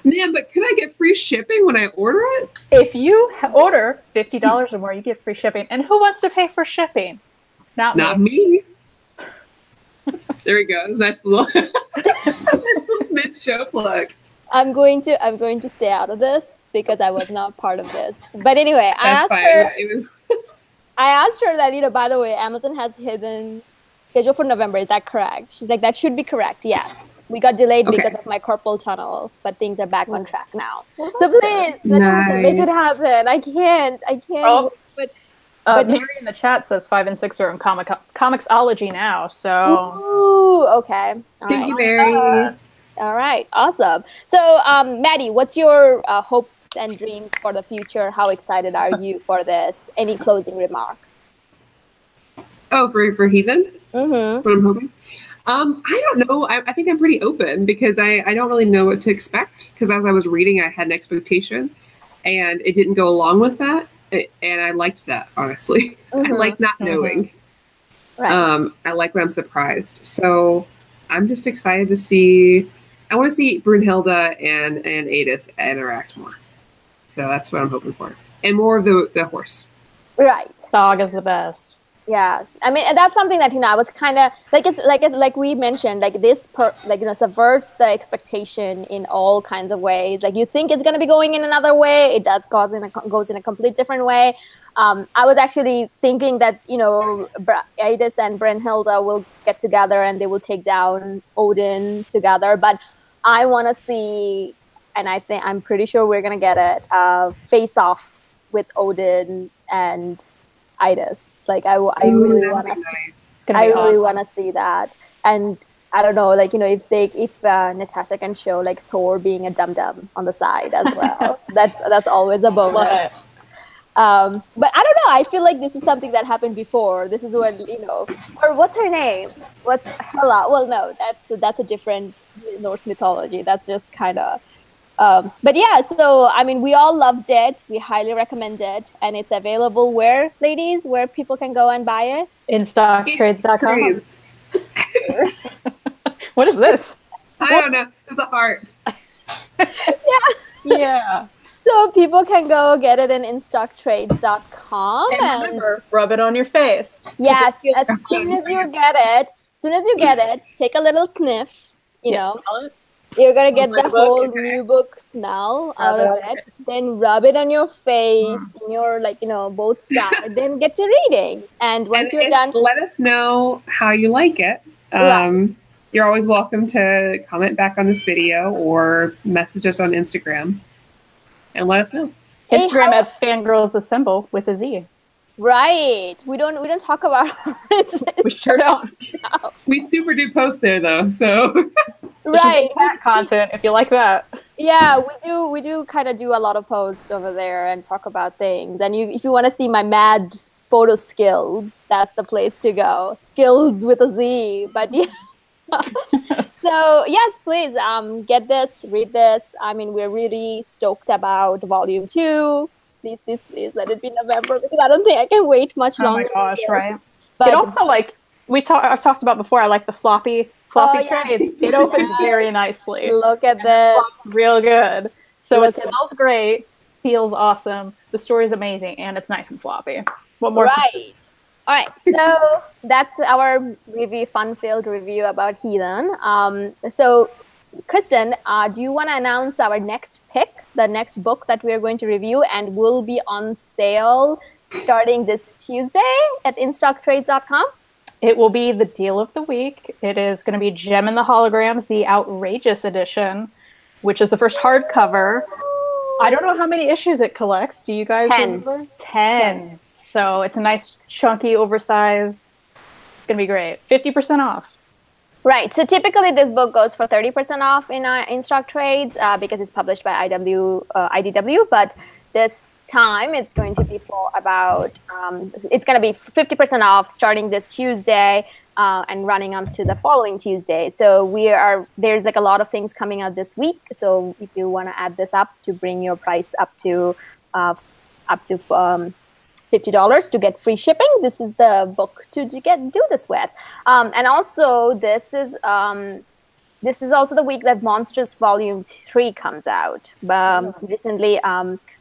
Man, but can I get free shipping when I order it? If you order $50 or more, you get free shipping. And who wants to pay for shipping? Not me. There we go. It's a nice little mid-show plug. I'm going to stay out of this because I was not part of this. But anyway, I asked her that, by the way, Amazon has Heathen scheduled for November. Is that correct? She's like, that should be correct. Yes. We got delayed because of my carpal tunnel, but things are back on track now. So please, Natasha, make it happen. I can't. Oh. But Mary in the chat says 5 and 6 are in Comixology now. So. Ooh, okay. Thank you, Mary. All right, awesome. So, Maddie, what's your hopes and dreams for the future? How excited are you for this? Any closing remarks? Oh, for Heathen? Mm-hmm. What I'm hoping? I don't know. I think I'm pretty open because I don't really know what to expect. Because as I was reading, I had an expectation, and it didn't go along with that. And I liked that, honestly. Mm-hmm. I like not knowing. Right. I like when I'm surprised. So I'm just excited to see. I want to see Brunhilde and Adis interact more. So that's what I'm hoping for, and more of the horse. Right. Dog is the best. Yeah, I mean, and that's something that I was kind of like we mentioned, like this subverts the expectation in all kinds of ways. Like you think it's going to be going in another way, it goes in a complete different way. I was actually thinking that Adis and Brunhilde will get together and they will take down Odin together, but I want to see, and I'm pretty sure we're going to get it, face off with Odin and Idis. Like I really want to really want to see that. And I don't know, like if Natasha can show like Thor being a dum-dum on the side as well. that's always a bonus. But I don't know, I feel like this is something that happened before. This is when or what's her name, what's Hela? Well, no, that's a different Norse mythology. That's just kind of but yeah, so I mean, we all loved it. We highly recommend it, and it's available where, ladies, where people can go and buy it? InStockTrades.com. What is this? I don't know. It's a heart. Yeah. So people can go get it in InStockTrades.com and remember, rub it on your face. Yes, as soon as you get it, take a little sniff. Smell it. You're going to get the whole new book smell out of it. Then rub it on your face, in your, both sides. Then get to reading. And once you're done, let us know how you like it. Right. You're always welcome to comment back on this video or message us on Instagram and let us know. Instagram at Fangirlz Assemble with a Z. Right. We don't talk about it. We sure don't. No. We super do post there though, so right. That content if you like that. Yeah, we do kind of do a lot of posts over there and talk about things. And if you want to see my mad photo skills, that's the place to go. Skills with a Z. But yeah. So yes, please get this, read this. I mean, we're really stoked about volume 2. Please let it be November, because I don't think I can wait much longer. Oh my gosh, right? But it also, like I've talked about before, I like the floppy trades. Yes. It opens very nicely. Look at this. Real good. So it smells great, feels awesome. The story is amazing, and it's nice and floppy. What more? Right. All right. So that's our fun-filled review about Heathen. So Kristen, do you want to announce our next pick, the next book that we are going to review and will be on sale starting this Tuesday at InStockTrades.com? It will be the deal of the week. It is going to be Gem and the Holograms, the Outrageous Edition, which is the first hardcover. I don't know how many issues it collects. Do you guys remember? 10. So it's a nice, chunky, oversized. It's going to be great. 50% off. Right. So typically this book goes for 30% off in stock trades because it's published by IDW. But this time it's going to be for about, it's going to be 50% off starting this Tuesday and running up to the following Tuesday. So there's like a lot of things coming out this week. So if you want to add this up to bring your price up to $50 to get free shipping, this is the book to do this with. And also this is also the week that Monsters Volume 3 comes out. Recently,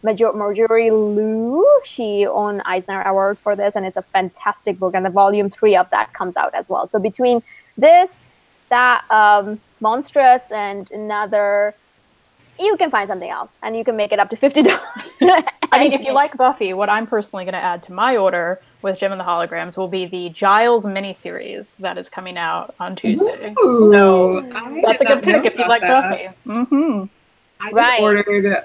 Marjorie Liu, she won Eisner Award for this, and it's a fantastic book. And the Volume 3 of that comes out as well. So between this, Monstrous, and another, you can find something else, and you can make it up to $50. I mean, if you like Buffy, what I'm personally going to add to my order with Gem and the Holograms will be the Giles miniseries that is coming out on Tuesday. Ooh, so that's a good pick if you like Buffy. Mm-hmm. I just ordered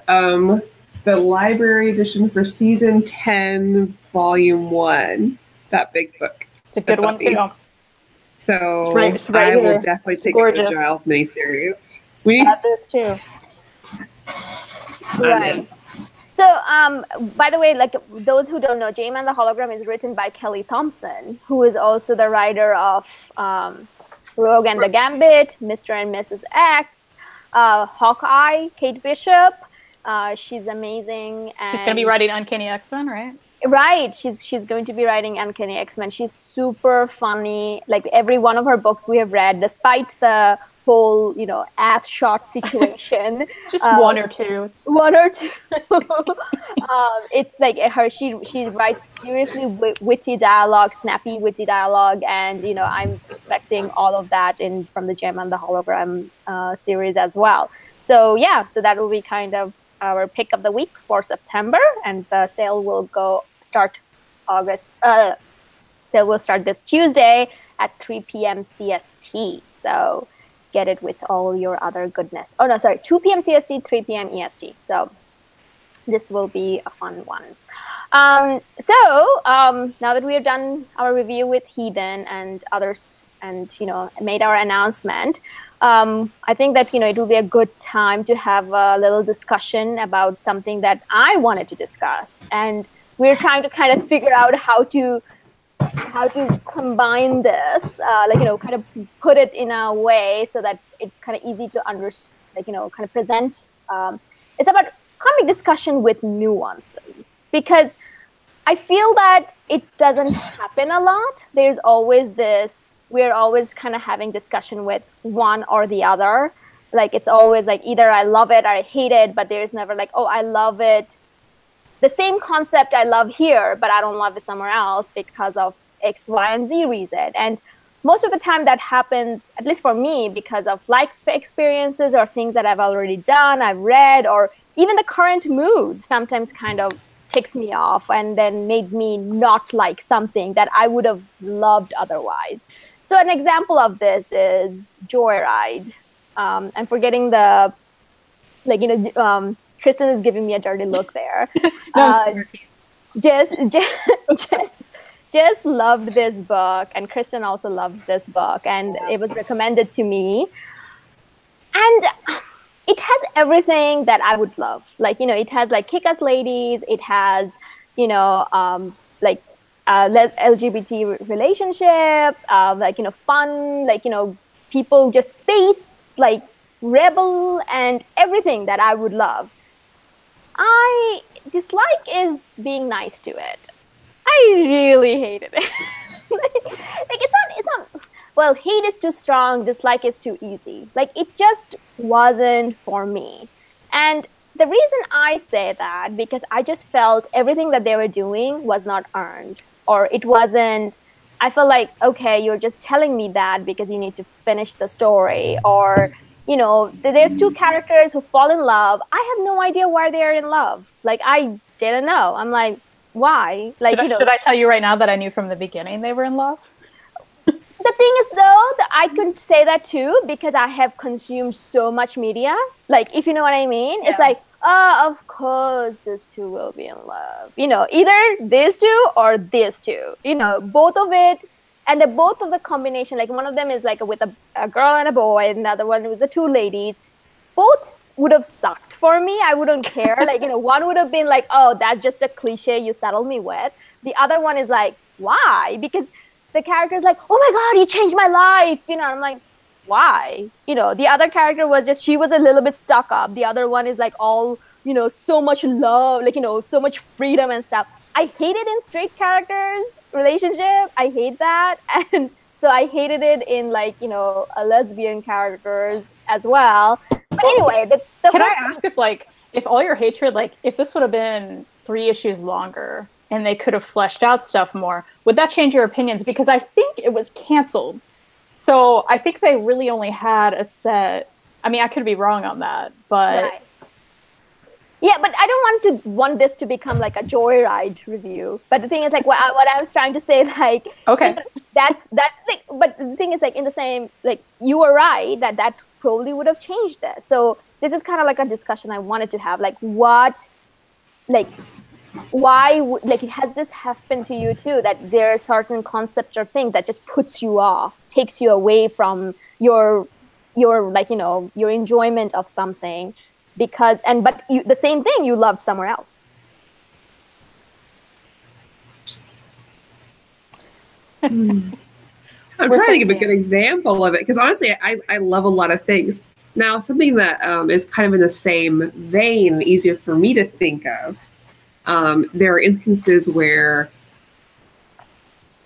the library edition for season 10, volume 1. That big book. It's a good one too. So it's right I will here. definitely take the Giles miniseries. We got this too. Right. So, by the way, like those who don't know, Jame and the Hologram is written by Kelly Thompson, who is also the writer of Rogue and the Gambit, Mr. and Mrs. X, Hawkeye, Kate Bishop. She's amazing. And she's going to be writing Uncanny X-Men, right? Right. She's going to be writing Uncanny X-Men. She's super funny. Like every one of her books we have read, despite the whole, ass shot situation. Just one or two. One or two. It's like she writes seriously witty dialogue, snappy witty dialogue, and I'm expecting all of that from the Gem and the Hologram series as well. So yeah, so that will be kind of our pick of the week for September, and the sale will start August. They will start this Tuesday at 3 p.m. CST. So get it with all your other goodness. Oh no, sorry, 2 p.m. CST, 3 p.m. EST. So this will be a fun one. Now that we have done our review with Heathen and others, and made our announcement, I think that it will be a good time to have a little discussion about something that I wanted to discuss, and we're trying to kind of figure out how to combine this, kind of put it in a way so that it's kind of easy to understand, kind of present. It's about comic discussion with nuances, because I feel that it doesn't happen a lot. There's always we're always kind of having discussion with one or the other. Like it's always like either I love it or I hate it, but there's never like, oh, I love it. The same concept I love here, but I don't love it somewhere else because of X, Y, and Z reason. And most of the time that happens, at least for me, because of life experiences or things that I've already done, I've read, or even the current mood sometimes kind of ticks me off and then made me not like something that I would have loved otherwise. So an example of this is Joyride. I'm forgetting Kristen is giving me a dirty look there. Jess loved this book, and Kristen also loves this book, and it was recommended to me. And it has everything that I would love. It has kick-ass ladies. It has, LGBT relationship, fun, people just space, rebel, and everything that I would love. I dislike is being nice to it. I really hated it. It's not, well, hate is too strong, dislike is too easy. It just wasn't for me. And the reason I say that, because I just felt everything that they were doing was not earned, or it wasn't, I felt like, okay, you're just telling me that because you need to finish the story, or there's two characters who fall in love. I have no idea why they are in love. I didn't know. I'm like, why? Should I tell you right now that I knew from the beginning they were in love? The thing is, though, that I could say that too because I have consumed so much media. If you know what I mean? Yeah. It's like, oh, of course these two will be in love. Either these two or these two. Both of it. And both of the combination, one of them is with a girl and a boy, and the other one with the two ladies. Both would have sucked for me. I wouldn't care. One would have been like, oh, that's just a cliche you settle me with. The other one is like, why? Because the character is like, oh my God, you changed my life. I'm like, why? The other character was just, she was a little bit stuck up. The other one is all, so much love, so much freedom and stuff. I hated in straight characters relationship. I hate that. And so I hated it in a lesbian characters as well. But anyway, can I ask if all your hatred, if this would have been 3 issues longer and they could have fleshed out stuff more, would that change your opinions? Because I think it was canceled. So I think they really only had a set. I mean, I could be wrong on that, but. Right. Yeah, but I don't want this to become a Joyride review. But the thing is, what I was trying to say, okay, that's but the thing is, in the same, you were right that probably would have changed this. So this is kind of a discussion I wanted to have, what, why, has this happened to you too? That there are certain concepts or things that just puts you off, takes you away from your your like, you know, your enjoyment of something because, but the same thing you loved somewhere else. I'm trying to give a good example of it because honestly, I love a lot of things. Now, something that is kind of in the same vein, easier for me to think of, there are instances where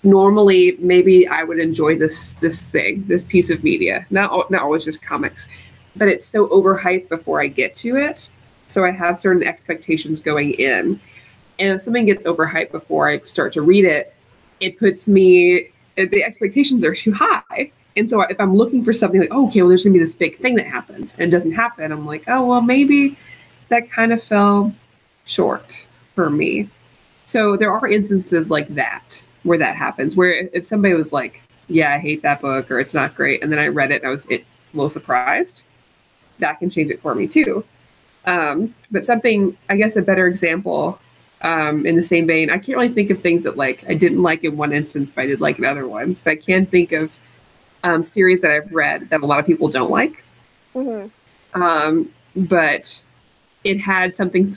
normally maybe I would enjoy this piece of media, not always just comics, but it's so overhyped before I get to it. So I have certain expectations going in. And if something gets overhyped before I start to read it, it puts me, the expectations are too high. And so if I'm looking for something like, oh, okay, well, there's going to be this big thing that happens and doesn't happen, I'm like, oh, well, maybe that kind of fell short for me. So there are instances like that where that happens, where if somebody was like, yeah, I hate that book or it's not great, and then I read it and I was a little surprised, that can change it for me too. But something, I guess a better example in the same vein, I can't really think of things that like I didn't like in one instance, but I did like in other ones. But I can think of series that I've read that a lot of people don't like. Mm-hmm. But it had something,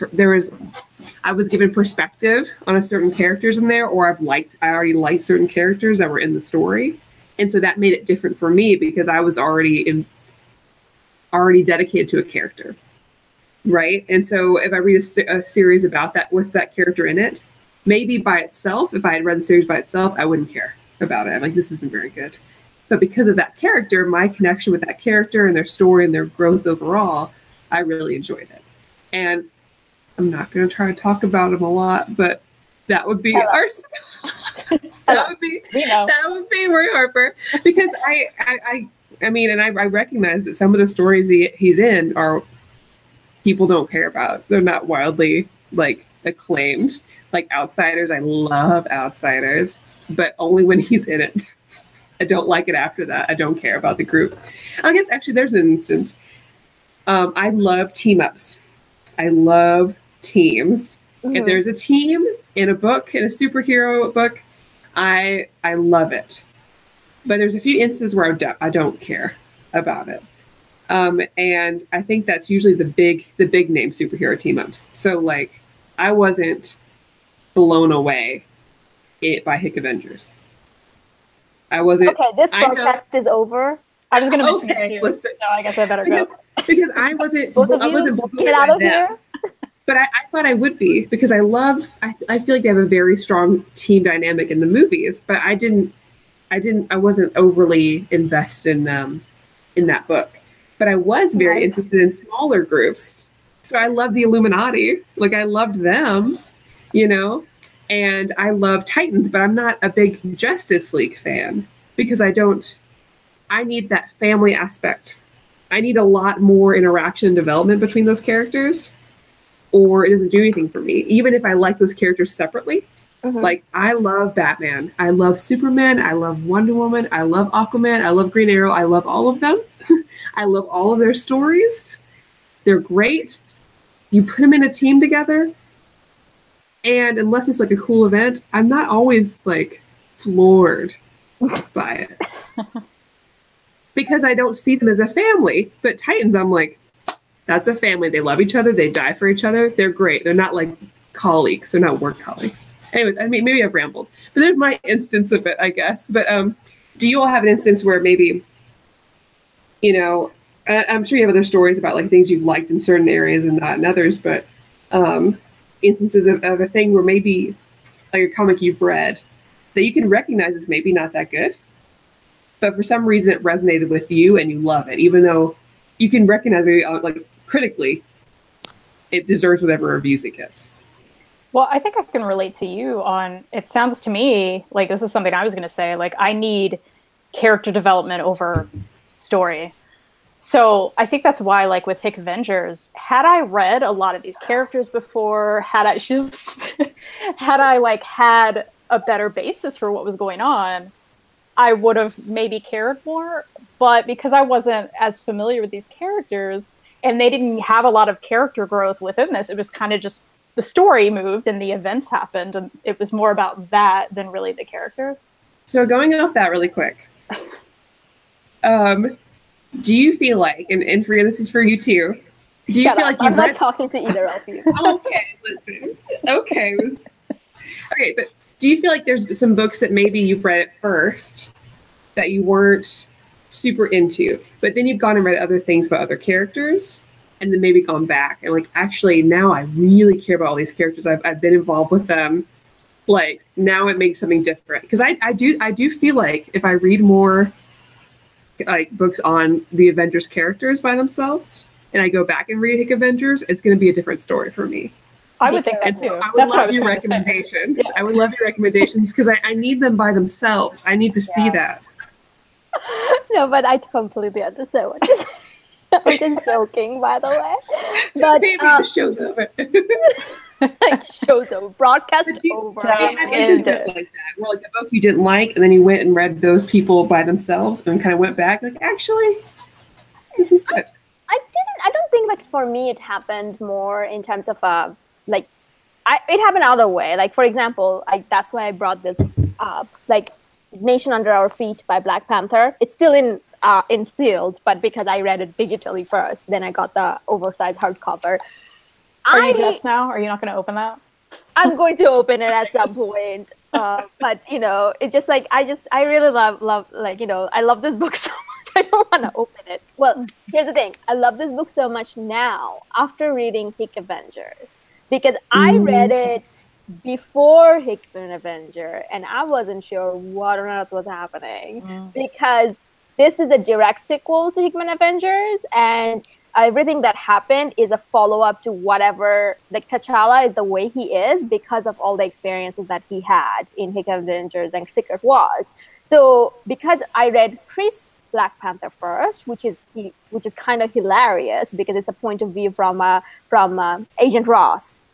I was given perspective on a certain characters in there, or I already liked certain characters that were in the story. And so that made it different for me because I was already dedicated to a character. Right. And so if I read a series about that with that character in it, maybe by itself, if I had read the series by itself, I wouldn't care about it. I'm like, this isn't very good. But because of that character, my connection with that character and their story and their growth overall, I really enjoyed it. And I'm not going to try to talk about them a lot, but that would be that would be Roy Harper, because I mean, and I recognize that some of the stories he's in are people don't care about. They're not wildly like acclaimed. Like Outsiders, I love Outsiders, but only when he's in it. I don't like it after that. I don't care about the group. I guess actually there's an instance. I love team ups. I love teams. Mm-hmm. If there's a team in a book, in a superhero book, I love it. But there's a few instances where I don't care about it. And I think that's usually the big name superhero team ups. So like, I wasn't blown away by Hick Avengers. I wasn't. Okay, this broadcast is over. I was going to mention it to you. Listen, so I guess I better go. Because I wasn't. Both of you, get out of here. But I thought I would be, because I feel like they have a very strong team dynamic in the movies. But I wasn't overly invested in that book. But I was very interested in smaller groups. So I loved the Illuminati. Like, I loved them, you know? And I love Titans, but I'm not a big Justice League fan because I need that family aspect. I need a lot more interaction and development between those characters, or it doesn't do anything for me. Even if I like those characters separately. Mm-hmm. Like, I love Batman. I love Superman. I love Wonder Woman. I love Aquaman. I love Green Arrow. I love all of them. I love all of their stories. They're great. You put them in a team together, and unless it's like a cool event, I'm not always like floored by it. Because I don't see them as a family. But Titans, I'm like, that's a family. They love each other. They die for each other. They're great. They're not like colleagues. They're not work colleagues. Anyways, I mean, maybe I've rambled. But there's my instance of it, I guess. But do you all have an instance where maybe, you know, I'm sure you have other stories about like things you've liked in certain areas and not in others, but instances of a thing where maybe like a comic you've read that you can recognize as maybe not that good, but for some reason it resonated with you and you love it, even though you can recognize maybe like critically it deserves whatever reviews it gets. Well, I think I can relate to you on, it sounds to me like this is something I was going to say, like I need character development over story. So I think that's why, like with Hick Avengers, had I read a lot of these characters before, had I like had a better basis for what was going on, I would have maybe cared more. But because I wasn't as familiar with these characters and they didn't have a lot of character growth within this, it was kind of just the story moved and the events happened, and it was more about that than really the characters. So going off that really quick, do you feel like, and for this is for you too, do you feel like I'm not talking to either of you. Okay, listen. Okay. Okay, but do you feel like there's some books that maybe you've read at first that you weren't super into, but then you've gone and read other things about other characters, and then maybe gone back and like, actually, now I really care about all these characters. I've been involved with them. Like, now it makes something different. Because I do feel like if I read more like books on the Avengers characters by themselves, and I go back and read Avengers, it's going to be a different story for me. I would think that too. I would love your recommendations. Yeah. I would love your recommendations because I need them by themselves. I need to see that. No, but I completely understand what you're saying. I'm just joking, by the way. But maybe the show's over. Like, show's over. Broadcast over. You had instances like that, where like a book you didn't like, and then you went and read those people by themselves, and kind of went back like, actually, this was good. I don't think like for me it happened more in terms of it happened other way. Like, for example, that's why I brought this up. Like, Nation Under Our Feet by Black Panther. It's still in sealed, but because I read it digitally first, then I got the oversized hardcover. Are you just now? Are you not going to open that? I'm going to open it at some point. But it's just like I really love like, I love this book so much. I don't want to open it. Well, here's the thing. I love this book so much now after reading Hick Avengers, because I read it before Hickman Avenger, and I wasn't sure what on earth was happening, because this is a direct sequel to Hickman Avengers, and everything that happened is a follow-up to whatever, like, T'Challa is the way he is because of all the experiences that he had in Hickman Avengers and Secret Wars. So because I read Priest Black Panther first, which is kind of hilarious because it's a point of view from Agent Ross.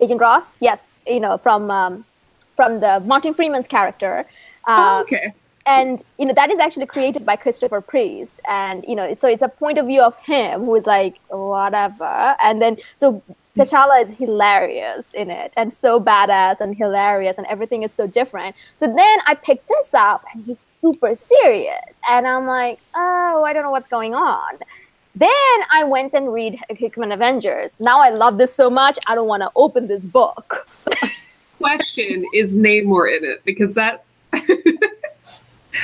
Agent Ross, yes, from the Martin Freeman's character. Okay. And that is actually created by Christopher Priest, and so it's a point of view of him who is like, whatever. And then so T'Challa is hilarious in it, and so badass and hilarious, and everything is so different. So then I picked this up, and he's super serious, and I'm like, oh, I don't know what's going on. Then I went and read Hickman Avengers. Now I love this so much, I don't want to open this book. Question, is Namor in it? Because that...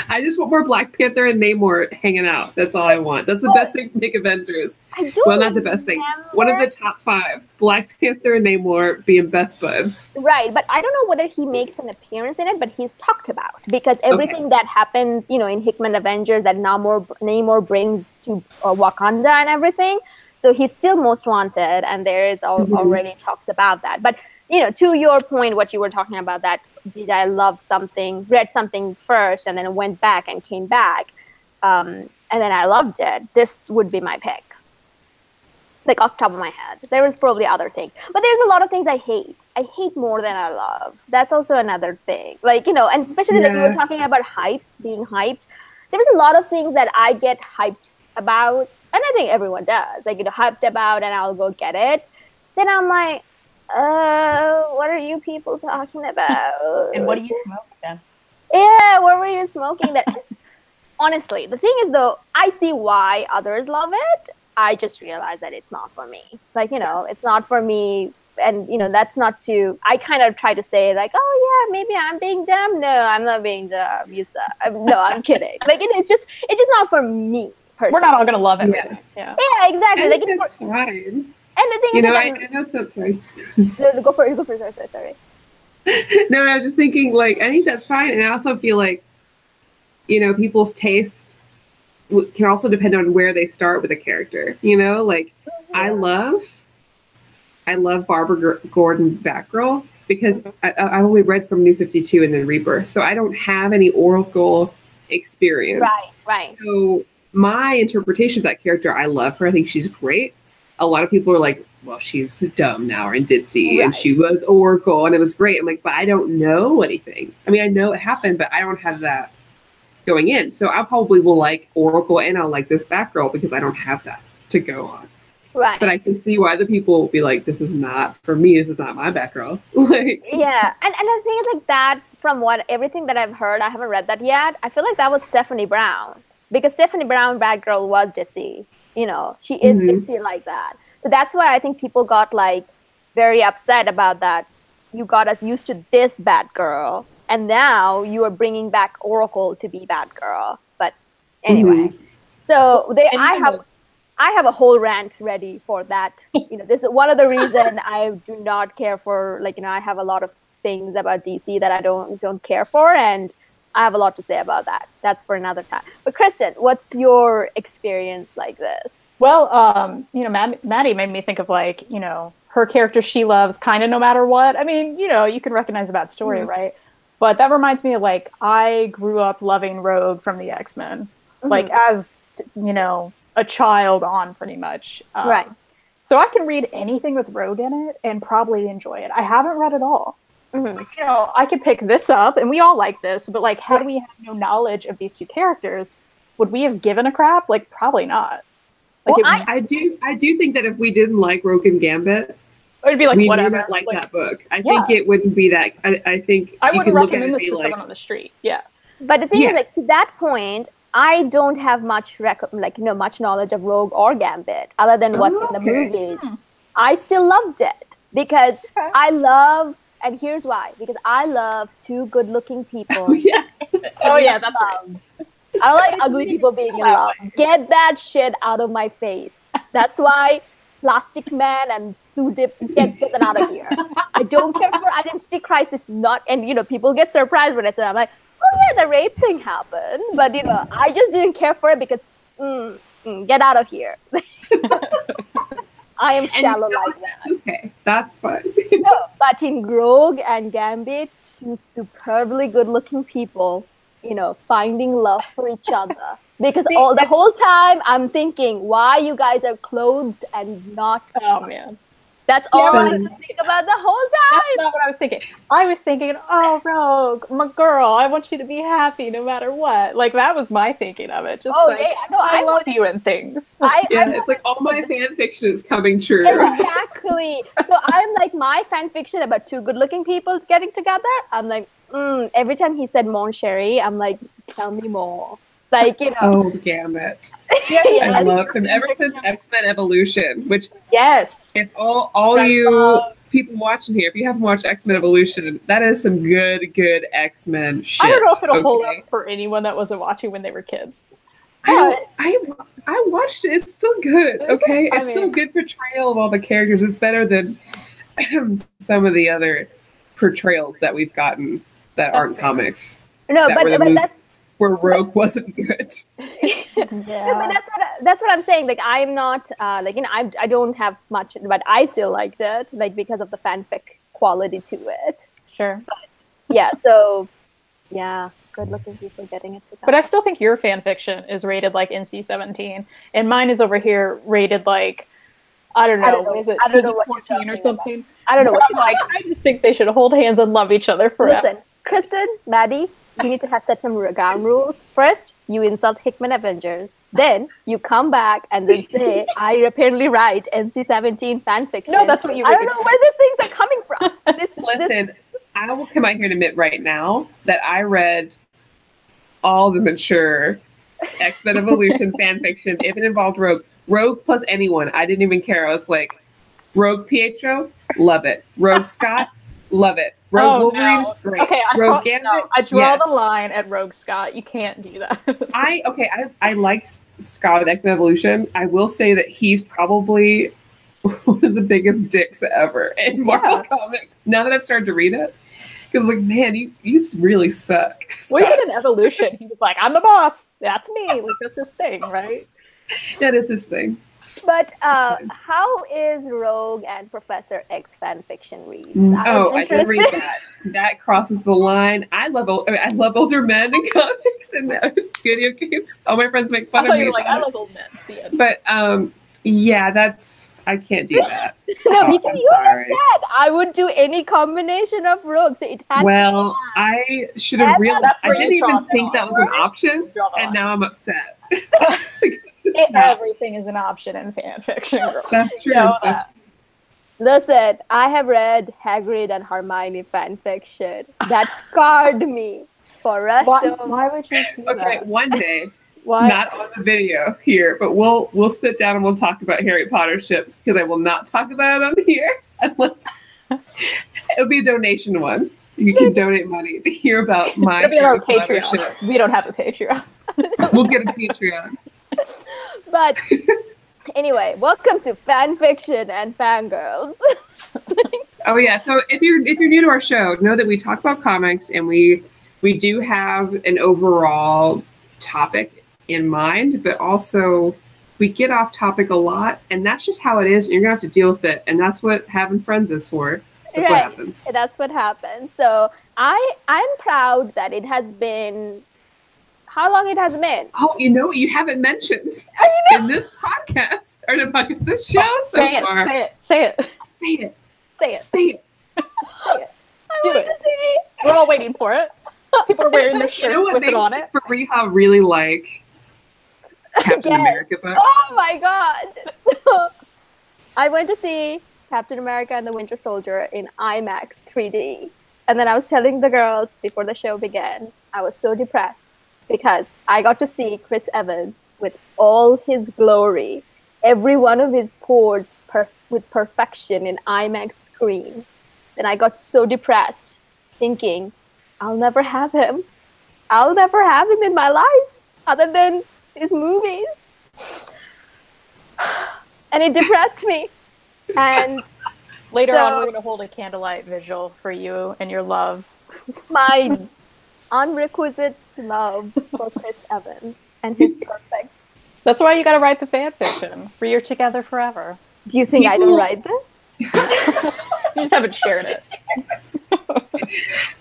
I just want more Black Panther and Namor hanging out. That's all I want. That's the best thing to make Avengers. Well, not the best thing. One of the top 5. Black Panther and Namor being best buds. Right, but I don't know whether he makes an appearance in it, but he's talked about. Because everything that happens, in Hickman Avengers that Namor brings to Wakanda and everything. So he's still most wanted, and there is already talks about that. But, to your point, what you were talking about, that did I love something, read something first, and then went back and came back, and then I loved it. This would be my pick. Like, off the top of my head. There was probably other things. But there's a lot of things I hate. I hate more than I love. That's also another thing. Like, and especially like we were talking about being hyped. There's a lot of things that I get hyped about, and I think everyone does. Like, hyped about, and I'll go get it. Then I'm like, what are you people talking about? And what do you smoke then? Yeah, what were you smoking then? Honestly, the thing is, though, I see why others love it. I just realized that it's not for me. Like, it's not for me. And, that's not to, I kind of try to say like, oh yeah, maybe I'm being dumb. No, I'm not being dumb. No, I'm kidding. Like, it's just not for me personally. We're not all going to love it. Yeah, exactly. Like, it's fine. And the thing is, I know some. Sorry. Go for it. Sorry. No, I was just thinking. Like, I think that's fine, and I also feel like, people's tastes can also depend on where they start with a character. Like, I love Barbara Gordon Batgirl because I only read from New 52 and then Rebirth, so I don't have any Oracle experience. Right. So my interpretation of that character, I love her. I think she's great. A lot of people are like, well, she's dumb now and ditzy, and she was Oracle, and it was great. I'm like, but I don't know anything. I mean, I know it happened, but I don't have that going in. So I probably will like Oracle, and I'll like this Batgirl because I don't have that to go on. Right. But I can see why the people will be like, this is not for me. This is not my Batgirl. Like, yeah, and the thing is, like, that from everything that I've heard, I haven't read that yet. I feel like that was Stephanie Brown. because Stephanie Brown Batgirl was ditzy. You know, she is ditzy like that. So that's why I think people got like very upset about that. You got us used to this Batgirl, and now you are bringing back Oracle to be Batgirl. But anyway, so I have a whole rant ready for that. You know, this is one of the reasons I do not care for, like, you know, I have a lot of things about DC that I don't care for, and I have a lot to say about that. That's for another time. But Kristen, what's your experience like this? Well, you know, Maddie made me think of, like, you know, her character she loves kind of no matter what. I mean, you know, you can recognize a bad story, right? But that reminds me of, like, I grew up loving Rogue from the X-Men, like, as, you know, a child on, pretty much. Right. So I can read anything with Rogue in it and probably enjoy it. I haven't read it all. Like, you know, I could pick this up, and we all like this, but, like, had we had no knowledge of these two characters, would we have given a crap? Like, probably not. Like, well, I do think that if we didn't like Rogue and Gambit, it'd be like, we whatever. wouldn't like that book. I think it wouldn't be that. I think I you wouldn't could look at it recommend and this be to like, someone on the street. Yeah. But the thing is, like, to that point, I don't have much much knowledge of Rogue or Gambit other than what's in the movies. I still loved it because I love, and here's why, because I love two good-looking people. That's right. I don't like ugly people being in love. Get that shit out of my face. That's why Plastic Man and Sue Dip, get them out of here. I don't care for identity crisis. Not, and you know, people get surprised when I say that. I'm like, oh yeah, the rape thing happened, but you know, I just didn't care for it because get out of here. I am shallow like that. Okay, that's fine. No, but in Rogue and Gambit, two superbly good-looking people, you know, finding love for each other. Because the whole time I'm thinking, why you guys are clothed and not. Oh man. That's all I was thinking about the whole time. That's not what I was thinking. I was thinking, oh, Rogue, my girl, I want you to be happy no matter what. Like, that was my thinking of it. Just I love you and things. It's like all my fan fiction is coming true. Exactly. So I'm like, my fan fiction about two good-looking people getting together, I'm like, every time he said Mon Chéri, I'm like, tell me more. Like, you know. Oh, Gambit. I love him ever since X-Men Evolution, which if all you people watching here, if you haven't watched X-Men Evolution, that is some good X-Men shit. I don't know if it'll hold up for anyone that wasn't watching when they were kids. I watched it. It's still good. Okay, it's still a good portrayal of all the characters. It's better than some of the other portrayals that we've gotten that aren't comics. No, but that's where Rogue wasn't good. No, but that's what I'm saying. Like, I'm not like, you know, I don't have much, but I still liked it, like, because of the fanfic quality to it. Sure. But, so good-looking people getting it together. But I still think your fan fiction is rated like NC-17, and mine is over here rated like, I don't know what is it, TV-14 or something? About. I don't know what you're like. I just think they should hold hands and love each other forever. Listen, Kristen, Maddie, you need to set some ground rules. First, you insult Hickman Avengers. Then you come back and then say, I apparently write NC-17 fanfiction. No, that's what you I don't know where these things are coming from. Listen, I will come out here and admit right now that I read all the mature X-Men Evolution fanfiction if it involved Rogue. Rogue plus anyone. I didn't even care. I was like, Rogue Pietro, love it. Rogue Scott, love it. Rogue Wolverine, great. Okay, Rogue Gambit, I draw the line at Rogue Scott. You can't do that. I like Scott with X-Men Evolution. I will say that he's probably one of the biggest dicks ever in Marvel Comics. Now that I've started to read it, because like, man, you really suck. Well, he's in Evolution. He was like, I'm the boss. That's me. Like, that's his thing, right? That is his thing. But how is Rogue and Professor X fanfiction reads? I did read that. That crosses the line. I love older men in comics and video games. All my friends make fun of me. I love old men. But I can't do that. No, because you just said I would do any combination of Rogue, so it had. Well, I should have realized. I didn't even think that was an option, and now I'm upset. Everything is an option in fan fiction. That's true. Listen, I have read Hagrid and Hermione fan fiction. That scarred me for rest of. Why would you do that? One day What? Not on the video here, but we'll sit down and we'll talk about Harry Potter ships, because I will not talk about it on here unless it'll be a donation one. You can donate money to hear about my Harry Potter ships. We don't have a Patreon. We'll get a Patreon. But anyway, welcome to Fan Fiction and Fangirls. Oh yeah, so if you're new to our show, know that we talk about comics, and we do have an overall topic in mind, but also we get off topic a lot, and that's just how it is. And you're gonna have to deal with it, and that's what having friends is for. That's what happens. That's what happens. So I'm proud that it has been. How long it has been? Oh, you know what you haven't mentioned in this podcast, or the podcast, this show so far. Say it. Do it. We're all waiting for it. People are wearing their shirts with it on it. Fariha really like Captain America books. Oh my god! So, I went to see Captain America and the Winter Soldier in IMAX 3D. And then I was telling the girls before the show began, I was so depressed because I got to see Chris Evans with all his glory, every one of his pores with perfection in IMAX screen. Then I got so depressed, thinking, I'll never have him. I'll never have him in my life other than his movies. And it depressed me. And later on, we're going to hold a candlelight vigil for you and your love. My unrequisite love for Chris Evans and his perfect. That's why you got to write the fan fiction. You're together forever. Do you think I don't write this? You just haven't shared it.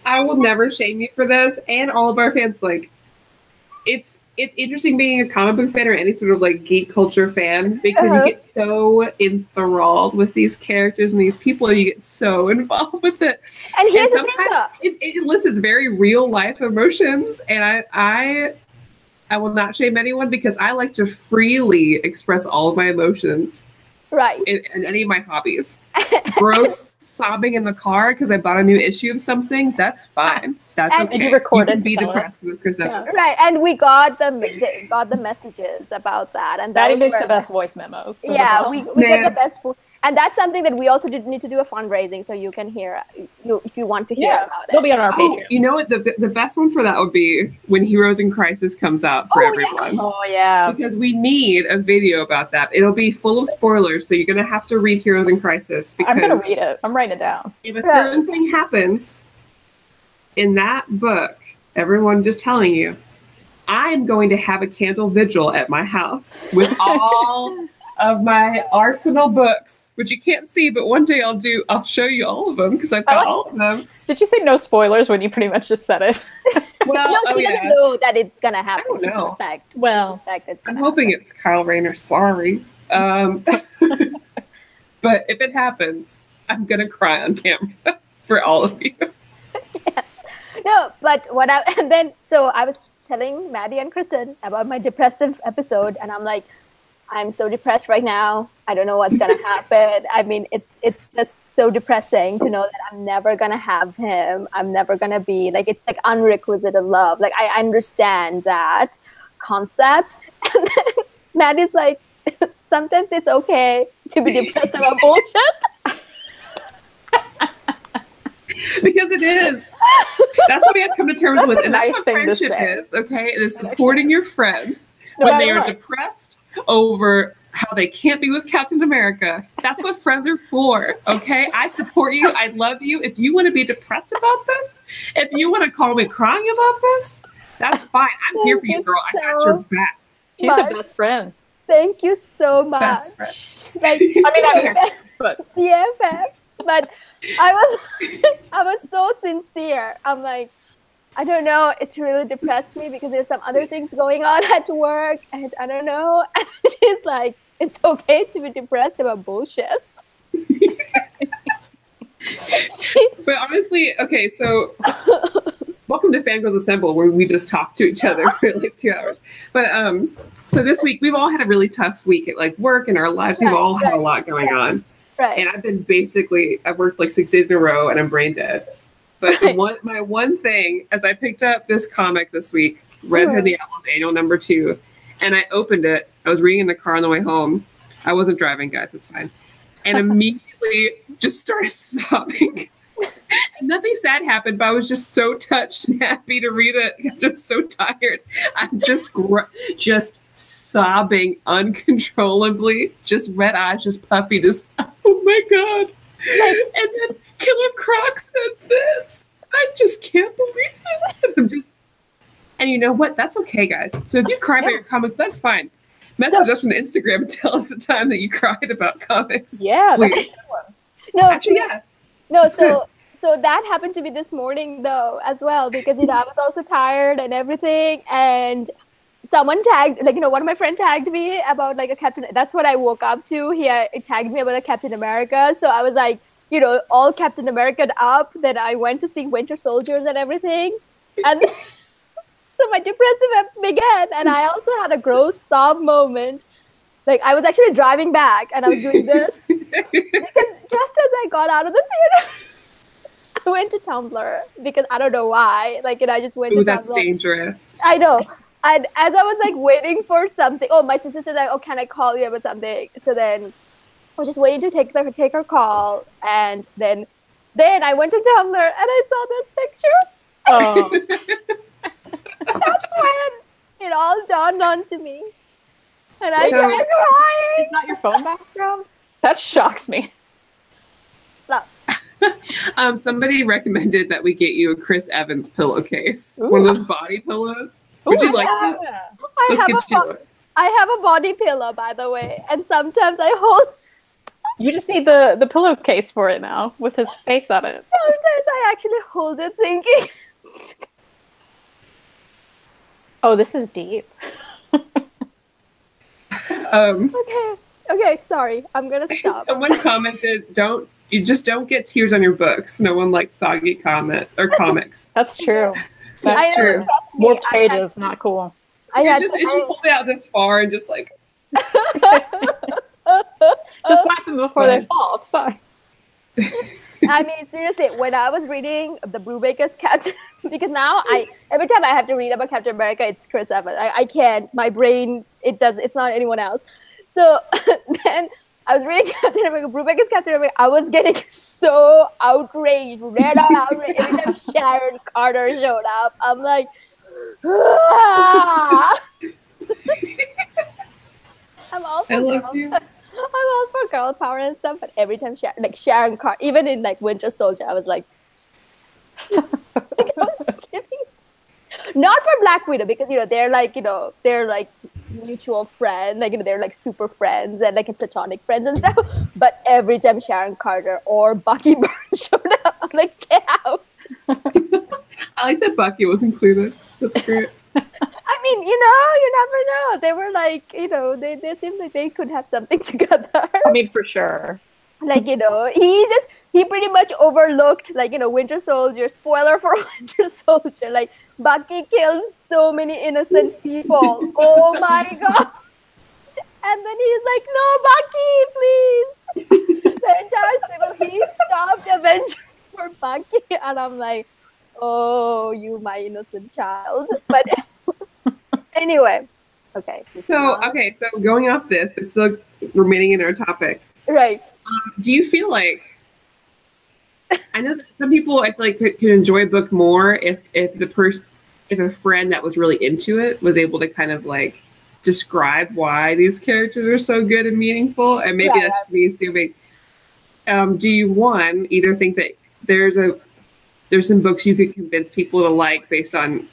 I will never shame you for this, and all of our fans. Like, it's interesting being a comic book fan or any sort of like geek culture fan, because you get so enthralled with these characters and these people, and you get so involved with it. And here's the thing, it elicits very real life emotions, and I will not shame anyone, because I like to freely express all of my emotions. Right. In any of my hobbies. Gross sobbing in the car because I bought a new issue of something, that's fine. That's okay. And you recorded, you can be depressed with Chris Evans. Right, and we got the messages about that, and that makes the best voice memos. Yeah, we get the best. And that's something that we also did need to do a fundraising, so you can hear if you want to hear about it. It'll be on our Patreon. You know what? The best one for that would be when Heroes in Crisis comes out for everyone. Yeah. Oh yeah, because we need a video about that. It'll be full of spoilers, so you're gonna have to read Heroes in Crisis. Because I'm gonna read it. I'm writing it down. If a certain thing happens in that book, everyone just telling you, I'm going to have a candle vigil at my house with all of my arsenal books, which you can't see, but one day I'll show you all of them, because I've got all of them. Did you say no spoilers when you pretty much just said it? Well, no, she doesn't know that it's gonna happen. I don't know. I'm hoping it's Kyle Rayner. Sorry. But if it happens, I'm gonna cry on camera for all of you. Yes. No, but so I was telling Maddie and Kristen about my depressive episode, and I'm like, I'm so depressed right now. I don't know what's going to happen. I mean, it's just so depressing to know that I'm never going to have him. I'm never going to be like, it's like unrequited love. Like, I understand that concept. And then Maddie's like, sometimes it's okay to be depressed about bullshit. Because it is. That's what we have to come to terms with. And that's what friendship is, okay? It is supporting your friends when they are depressed over how they can't be with Captain America. That's what friends are for, okay? I support you. I love you. If you want to be depressed about this, if you want to call me crying about this, that's fine. I'm here for you, girl. I got your back. She's a best friend. Thank you so much. Best friend. Like, I'm here, but yeah, but I was so sincere. I'm like, I don't know. It's really depressed me because there's some other things going on at work, and I don't know. And she's like, it's okay to be depressed about bullshit. But honestly, okay, so welcome to Fangirlz Assemble, where we just talk to each other for like 2 hours. But so this week we've all had a really tough week at like work and our lives. We've all had a lot going on. Right. And I've worked like 6 days in a row, and I'm brain dead. But my one thing, as I picked up this comic this week, Red Hood the Owl's annual #2, and I opened it. I was reading in the car on the way home. I wasn't driving, guys. It's fine. And immediately just started sobbing. And nothing sad happened, but I was just so touched and happy to read it. I'm just so tired. I'm just sobbing uncontrollably, just red eyes, just puffy, just oh my god. And then Killer Croc said this. I just can't believe it. And you know what? That's okay, guys. So if you cry about your comics, that's fine. Message us on Instagram and tell us the time that you cried about comics. Yeah, please. That's a good one. No, actually, yeah. No, so that happened to me this morning though as well, because I was also tired and everything, and someone tagged, one of my friends tagged me about a Captain. That's what I woke up to. He tagged me about a Captain America, so I was like, all Captain America up. Then I went to see Winter Soldiers and everything, and so my depressive began, and I also had a gross sob moment. I was actually driving back, and I was doing this because just as I got out of the theater, I went to Tumblr because I don't know why. I just went to Tumblr. That's dangerous. I know. And as I was waiting for something, my sister said can I call you about something? So then I was just waiting to take her call, and then I went to Tumblr and I saw this picture. Oh. That's when it all dawned onto me, and I started crying. It's not your phone background? That shocks me. Somebody recommended that we get you a Chris Evans pillowcase. Ooh. One of those body pillows. Would you like that? I have a body pillow, by the way, and sometimes I hold. You just need the pillowcase for it now, with his face on it. Sometimes I actually hold it thinking. Oh, this is deep. Okay, sorry. I'm gonna stop. Someone commented, don't get tears on your books. No one likes soggy comics. That's true. That's true. More pages, not cool. Just hold it out this far and just just wipe them before they fall. It's fine. I mean, seriously, when I was reading the Brubaker's Captain, because now every time I have to read about Captain America, it's Chris Evans. I can't. My brain, it's not anyone else. So then I was reading Captain America, Brubaker's Captain America. I was getting so outraged, red on outraged. Every time Sharon Carter showed up, I'm like, ah! I'm all for girl power and stuff, but every time Sharon Carter, even in Winter Soldier, I was like, I was giving. Not for Black Widow, because they're mutual friends, they're super friends and platonic friends and stuff. But every time Sharon Carter or Bucky Barnes showed up, I'm like, get out. I like that Bucky was included. That's great. I mean, you never know. They were they seemed like they could have something together. I mean, for sure. He pretty much overlooked, Winter Soldier. Spoiler for Winter Soldier. Bucky killed so many innocent people. Oh my god. And then he's like, no, Bucky, please. The entire civil, he stopped Avengers for Bucky. And I'm like, oh, you my innocent child. But anyway, okay. So going off this, but still remaining in our topic. Right. Do you feel like, I know that some people I feel like could enjoy a book more if a friend that was really into it was able to kind of describe why these characters are so good and meaningful, and maybe that's just me assuming. Do you either think that there's some books you could convince people to like based on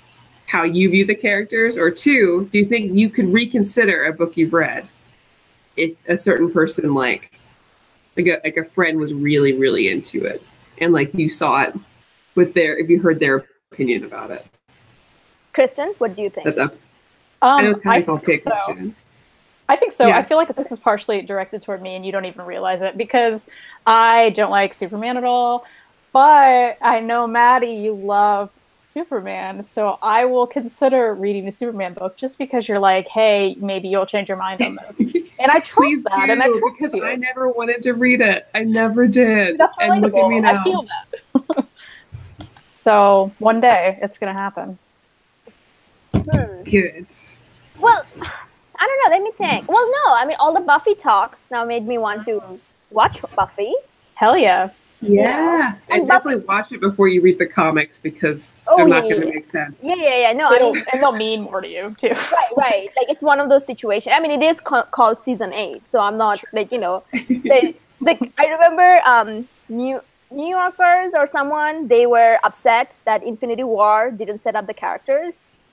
how you view the characters, or two, do you think you could reconsider a book you've read if a certain person like a friend was really, really into it and you saw it if you heard their opinion about it? Kristen, what do you think? That's I know it's kind of a complicated question. I think so. Yeah. I feel like this is partially directed toward me and you don't even realize it, because I don't like Superman at all. But I know, Maddie, you love Superman, so I will consider reading the Superman book just because you're like, hey, maybe you'll change your mind on this. And I trust that, and I trust because you. I never wanted to read it. I never did. That's and look at me now. I feel that. So one day it's gonna happen. Good. Well, I don't know. Let me think. Well, no. I mean, all the Buffy talk now made me want to watch Buffy. Hell yeah. Yeah. And definitely watch it before you read the comics because they're not going to make sense. Yeah. No, and they'll mean more to you too. Right. Like it's one of those situations. I mean, it is called season 8, so I'm not like I remember New Yorkers or someone, they were upset that Infinity War didn't set up the characters.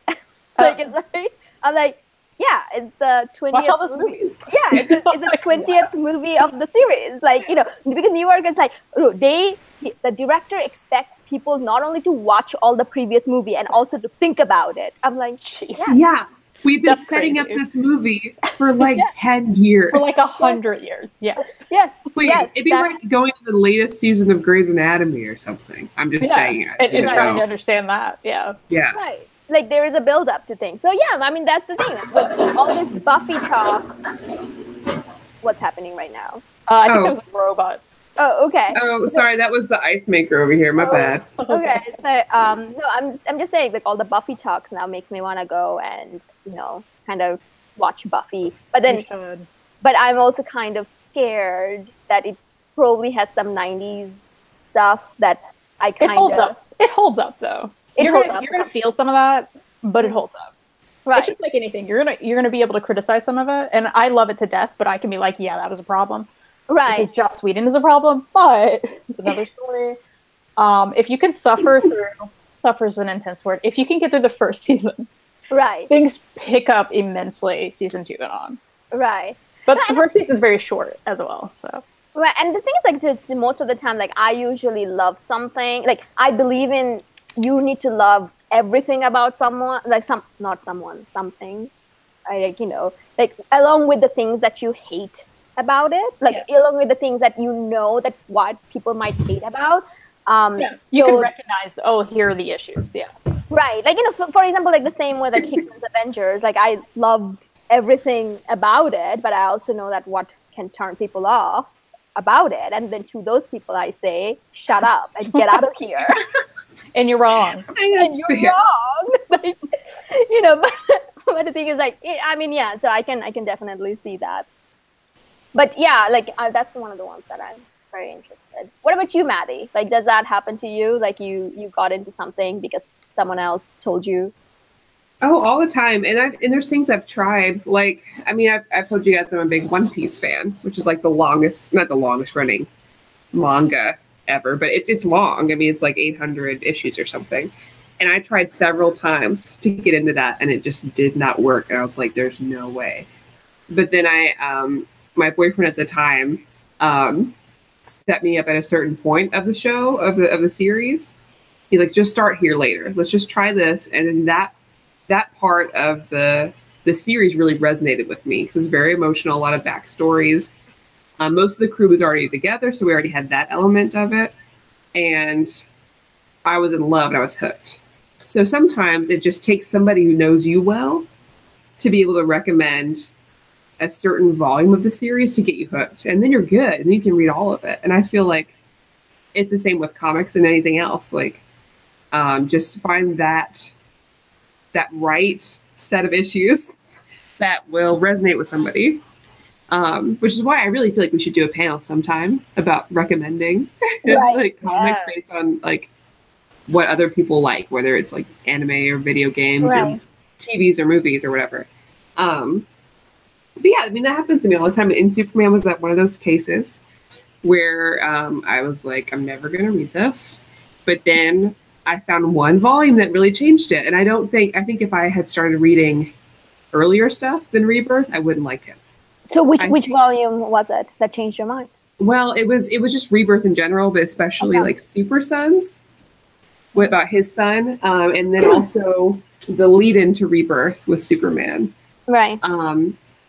I'm like, yeah, it's the 20th movie. Yeah, it's the 20th movie of the series. Like, because New Yorkers the director expects people not only to watch all the previous movie and also to think about it. I'm like, yes. Yeah. We've been setting up this movie for like 10 years. For like 100 years. Yeah. Yes. Please. It'd be like going to the latest season of Grey's Anatomy or something. I'm just saying it. And trying to understand that. Yeah. Yeah. Right. Like there is a build up to things. So yeah, I mean that's the thing. With all this Buffy talk, what's happening right now? I think it was a robot. Oh, okay. Oh, sorry, that was the ice maker over here. My bad. Okay. So, no, I'm just saying, like all the Buffy talks now makes me want to go and kind of watch Buffy. But I'm also kind of scared that it probably has some 90s stuff that I kind of. It holds up though. You're gonna feel some of that, but it holds up. Right. It's just like anything. You're gonna be able to criticize some of it, and I love it to death. But I can be like, yeah, that was a problem. Right. Because Joss Whedon is a problem, but it's another story. If you can suffer is an intense word. If you can get through the first season, right, things pick up immensely season 2 and on. Right. But the first season is very short as well, so. Right, and the thing is, like, most of the time, like, I usually love something. Like, I believe in you need to love everything about someone, like something. I like along with the things that you hate about it, like along with the things that that what people might hate about. You can recognize, here are the issues. Yeah. Right. Like, for example, like the same way like Hickman's Avengers, like I love everything about it, but I also know that what can turn people off about it. And then to those people, I say, shut up and get out of here. And you're wrong. And you're wrong. Like, but the thing is, like, so I can definitely see that. But yeah, like that's one of the ones that I'm very interested. What about you, Maddie? Like, does that happen to you? Like you got into something because someone else told you? Oh, all the time. And there's things I've tried. Like, I mean, I've told you guys I'm a big One Piece fan, which is like not the longest running manga ever, but it's long. I mean, it's like 800 issues or something. And I tried several times to get into that, and it just did not work. And I was like, there's no way. But then my boyfriend at the time set me up at a certain point of the show, of the series. He's like, just start here later. Let's just try this. And then that part of the series really resonated with me because it was very emotional, a lot of backstories. Most of the crew was already together, so we already had that element of it. And I was in love and I was hooked. So sometimes it just takes somebody who knows you well to be able to recommend a certain volume of the series to get you hooked. And then you're good and you can read all of it. And I feel like it's the same with comics and anything else. Like, just find that right set of issues that will resonate with somebody. Which is why I really feel like we should do a panel sometime about recommending like comics based on like what other people like, whether it's like anime or video games or TVs or movies or whatever. But yeah, I mean, that happens to me all the time. And Superman was that one of those cases where I was like, I'm never going to read this. But then I found one volume that really changed it. And I think if I had started reading earlier stuff than Rebirth, I wouldn't like it. So which volume was it that changed your mind? Well, it was just Rebirth in general, but especially like Super Sons, about his son, and then also the lead into Rebirth with Superman. Right.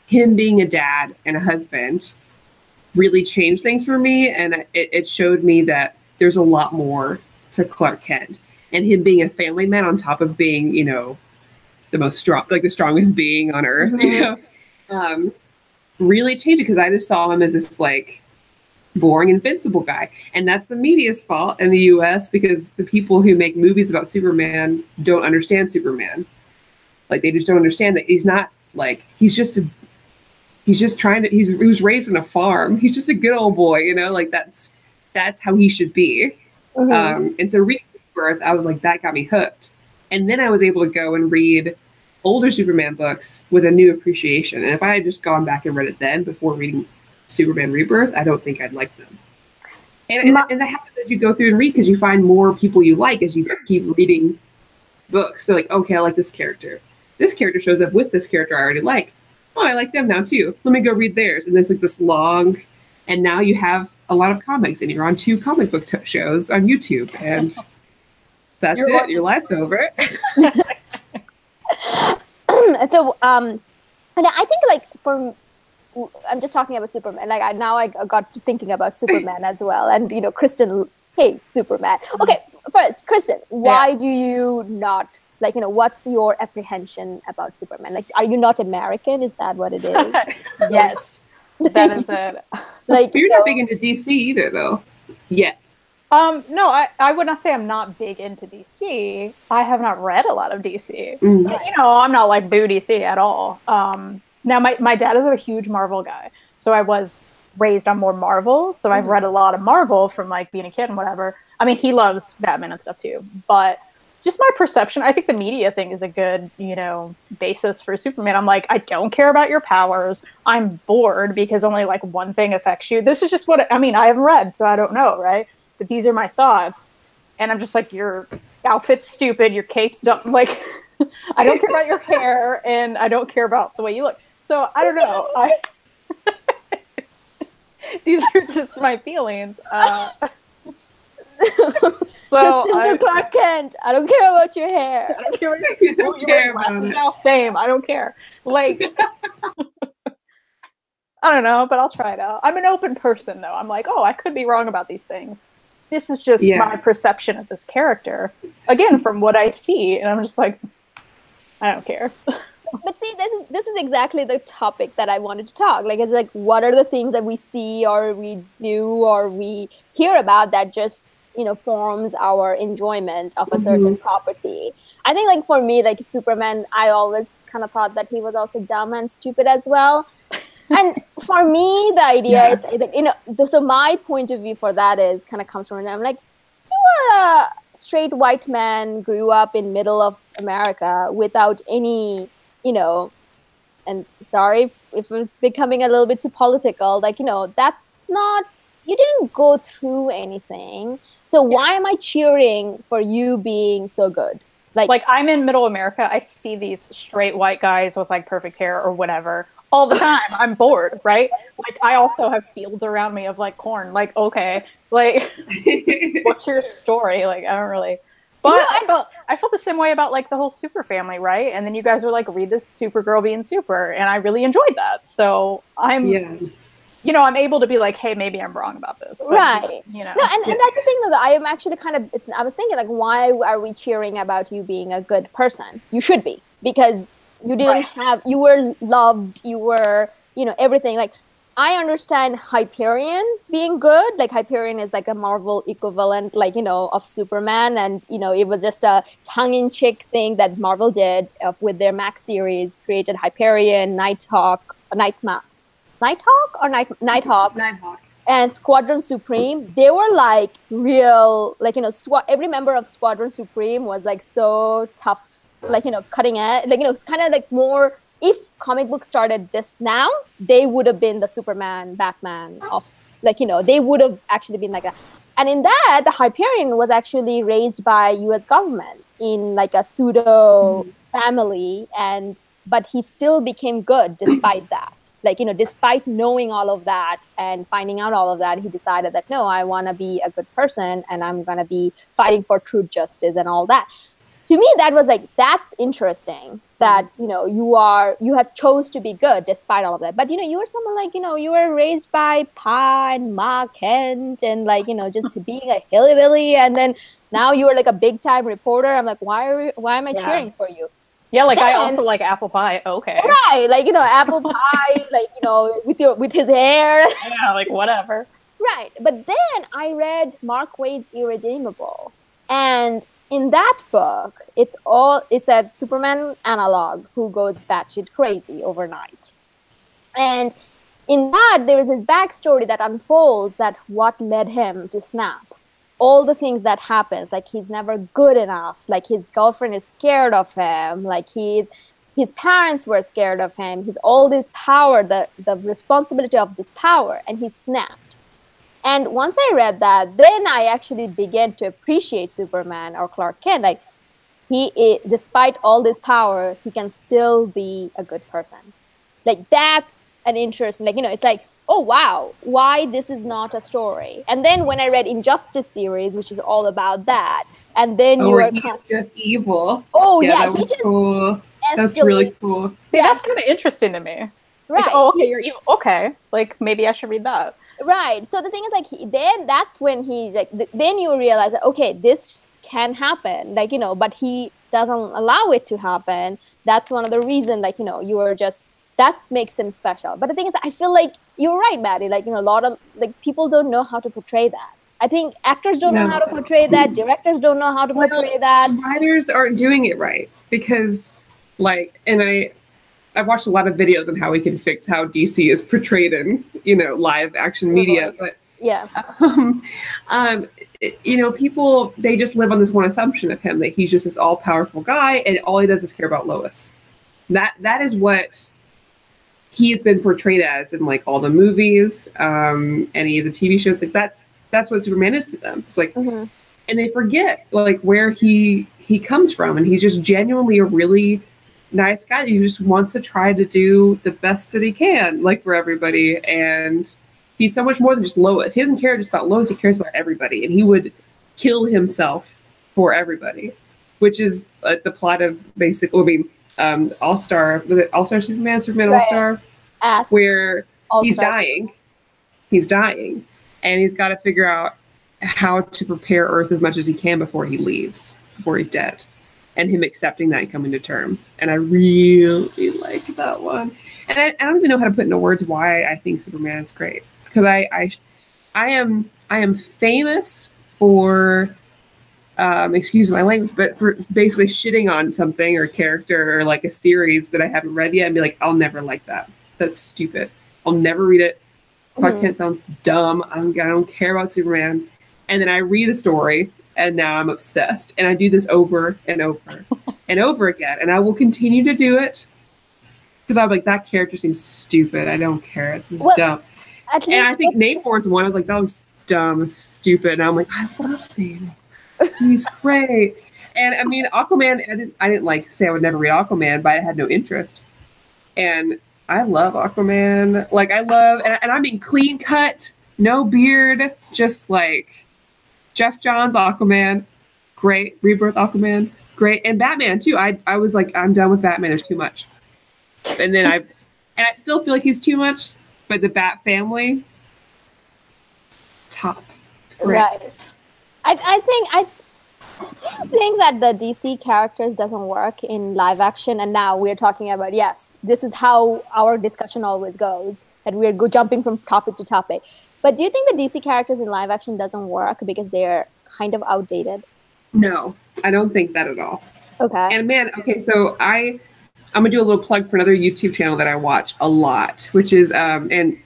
Him being a dad and a husband really changed things for me, and it showed me that there's a lot more to Clark Kent, and him being a family man on top of being, the strongest being on Earth. Mm-hmm. Really changed it because I just saw him as this like boring, invincible guy. And that's the media's fault in the US because the people who make movies about Superman don't understand Superman. Like, they just don't understand that he's not Like he was raised on a farm. He's just a good old boy, you know, like that's how he should be. And so reading Rebirth, I was like, that got me hooked. And then I was able to go and read older Superman books with a new appreciation. And if I had just gone back and read it then before reading Superman Rebirth, I don't think I'd like them. And that happens as you go through and read, because you find more people you like as you keep reading books. So like, okay, I like this character. This character shows up with this character I already like. Oh, I like them now too. Let me go read theirs. And there's like this long, and now you have a lot of comics, and you're on 2 comic book shows on YouTube, and that's it. Your life's over. So, and I think like I'm just talking about Superman. Like I got to thinking about Superman as well, and you know, Kristen hates Superman. Okay, first, Kristen, why do you not like? You know, what's your apprehension about Superman? Like, are you not American? Is that what it is? Yes, that is it. Like, but you're not big into DC either, though. Yet. No, I would not say I'm not big into DC. I have not read a lot of DC. You know, I'm not like boo DC at all. Now, my dad is a huge Marvel guy, so I was raised on more Marvel. So I've read a lot of Marvel from like being a kid and whatever. I mean, he loves Batman and stuff too, but just my perception, I think the media thing is a good, you know, basis for Superman. I'm like, I don't care about your powers. I'm bored because only like one thing affects you. This is just what, I mean, I haven't read, so I don't know, right? But these are my thoughts. And I'm just like, your outfit's stupid, your cape's dumb. Like, I don't care about your hair, and I don't care about the way you look. So I don't know. These are just my feelings. Kristen to Clark Kent. I don't care about your hair. I don't care what you care about it. Same. I don't care. Like, I don't know, but I'll try it out. I'm an open person, though. I'm like, oh, I could be wrong about these things. This is just my perception of this character. Again, from what I see, and I'm just like, I don't care. But see, this is exactly the topic that I wanted to talk. Like, it's like, what are the things that we see or we do or we hear about that just, you know, forms our enjoyment of a certain property? I think, like, for me, like, Superman, I always kind of thought that he was also dumb and stupid as well. And for me, the idea is, like, you know, so my point of view for that is kind of comes from, I'm like, you are a straight white man, grew up in middle of America without any, you know, and sorry if it's becoming a little bit too political, like, you know, that's not, you didn't go through anything. So why am I cheering for you being so good? Like I'm in middle America. I see these straight white guys with like perfect hair or whatever all the time. I'm bored, right? Like, I also have fields around me of like corn. Like, okay, like, what's your story? Like, I don't really. But I felt the same way about like the whole super family, right? And then you guys were like, read this Supergirl being super, and I really enjoyed that. So I'm, you know, I'm able to be like, hey, maybe I'm wrong about this, but, right? You know, no, and that's the thing though. I am actually kind of. I was thinking like, why are we cheering about you being a good person? You should be, because you didn't have. You were loved. You were, you know, everything. Like, I understand Hyperion being good. Like, Hyperion is like a Marvel equivalent, like, you know, of Superman. And, you know, it was just a tongue-in-cheek thing that Marvel did with their Max series, created Hyperion, Nighthawk, and Squadron Supreme. They were like real, like, you know, every member of Squadron Supreme was like so tough, like, you know, cutting edge, like, you know, it's kind of like more. If comic books started this now, they would have been the Superman, Batman of, like, you know, they would have actually been like that. And in that, the Hyperion was actually raised by U.S. government in like a pseudo family, but he still became good despite that. Like, you know, despite knowing all of that and finding out all of that, he decided that, no, I want to be a good person and I'm going to be fighting for truth, justice, and all that. To me, that was like, that's interesting that, you know, you have chose to be good despite all of that. But, you know, you were someone like, you know, you were raised by Pa and Ma Kent and, like, you know, just being a hillbilly. And then now you are like a big time reporter. I'm like, why am I cheering for you? Yeah, like, then, I also like apple pie. Okay. Right. Like, you know, apple pie, like, you know, with his hair. Yeah, like, whatever. Right. But then I read Mark Waid's Irredeemable. And in that book, it's a Superman analog who goes batshit crazy overnight. And in that, there is his backstory that unfolds that what led him to snap. All the things that happens, like he's never good enough, like his girlfriend is scared of him, like his parents were scared of him, he's all this power, the responsibility of this power, and he snapped. And once I read that, then I actually began to appreciate Superman or Clark Kent. Like despite all this power, he can still be a good person. Like that's an interesting, like, it's like, oh wow, why this is not a story. And then when I read Injustice series, which is all about that, and then he's just evil. Oh yeah, that was cool. That's really cool. Yeah, that's kind of interesting to me. Right. Like, oh, okay, you're evil. Okay, like maybe I should read that. Right. So the thing is, like, then that's when he's like, then you realize that, okay, this can happen, like, but he doesn't allow it to happen. That's one of the reasons, like, you are just, that makes him special. But the thing is, I feel like you're right, Maddie. Like, a lot of, like, people don't know how to portray that. I think actors don't know how to portray that. Directors don't know how to portray that. Writers aren't doing it right because, like, and I've watched a lot of videos on how we can fix how DC is portrayed in, live action media. But yeah, people, they just live on this one assumption of him that he's just this all powerful guy, and all he does is care about Lois. That is what he has been portrayed as in like all the movies, any of the TV shows. Like that's what Superman is to them. It's like, and they forget like where he comes from, and he's just genuinely a really nice guy who just wants to try to do the best that he can, like, for everybody. And he's so much more than just Lois. He doesn't care just about Lois, he cares about everybody, and he would kill himself for everybody, which is the plot of basically, All-Star, was it All-Star Superman right. All-Star, where he's All-Star. dying, and he's got to figure out how to prepare Earth as much as he can before he leaves, before he's dead. And him accepting that and coming to terms. And I really like that one. And I don't even know how to put into words why I think Superman is great. Because I am famous for, excuse my language, but for basically shitting on something or character or like a series that I haven't read yet and be like, I'll never like that. That's stupid. I'll never read it. Clark Kent sounds dumb. I don't care about Superman. And then I read a story, and now I'm obsessed. And I do this over and over and over again. And I will continue to do it because I'm like, that character seems stupid. I don't care. It's just dumb. And I think Namor's one. I was like, that was dumb, stupid. And I'm like, I love Namor. He's great. And I mean, Aquaman, I didn't like say I would never read Aquaman, but I had no interest. And I love Aquaman. Like, I love, and I mean clean cut, no beard, just like Jeff Johns Aquaman, great. Rebirth Aquaman, great. And Batman too. I was like, I'm done with Batman. There's too much. And then I still feel like he's too much. But the Bat family, top. It's great. Right. Do you think that the DC characters doesn't work in live action? And now we're talking about, yes, this is how our discussion always goes, that we're jumping from topic to topic. But do you think the DC characters in live action doesn't work because they're kind of outdated? No, I don't think that at all. Okay. And man, okay, so I'm gonna do a little plug for another YouTube channel that I watch a lot, which is and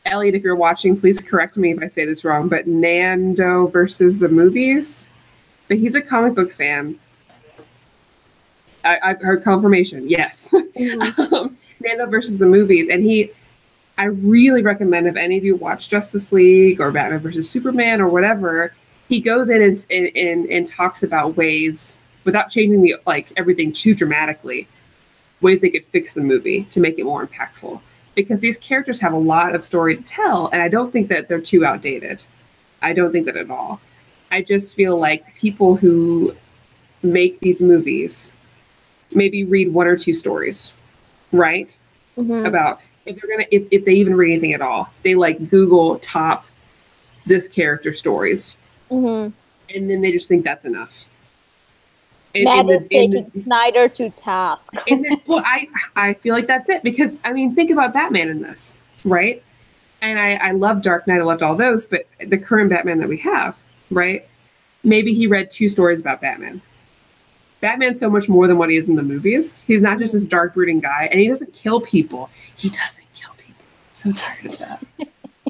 Elliot, if you're watching, please correct me if I say this wrong, but Nando versus the movies. But he's a comic book fan. I've heard confirmation. Yes. Nando versus the movies, and I really recommend if any of you watch Justice League or Batman versus Superman or whatever, he goes in and talks about ways, without changing the everything too dramatically, ways they could fix the movie to make it more impactful. Because these characters have a lot of story to tell, and I don't think that they're too outdated. I don't think that at all. I just feel like people who make these movies maybe read one or two stories, right? About if they're if they even read anything at all, they Google top this character stories, and then they just think that's enough. That is taking Snyder to task. Well, I feel like that's it, because I mean, think about Batman in this, right? And I love Dark Knight, I loved all those, but the current Batman that we have, right? maybe he read 2 stories about Batman. Batman's so much more than what he is in the movies. He's not just this dark, brooding guy, and he doesn't kill people. He doesn't kill people. I'm so tired of that.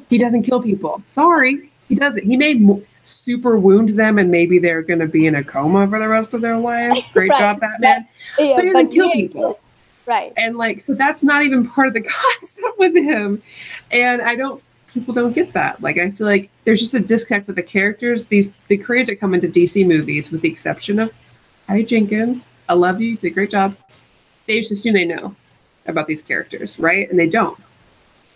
He doesn't kill people. Sorry, he doesn't. He may super wound them, and maybe they're going to be in a coma for the rest of their life. Great job, Batman. But he doesn't kill people. Right. And like, so that's not even part of the concept with him. And people don't get that. Like, I feel like there's just a disconnect with the characters. The creators that come into DC movies, with the exception of Patty Jenkins, I love you, you did a great job. They just assume they know about these characters, right? And they don't.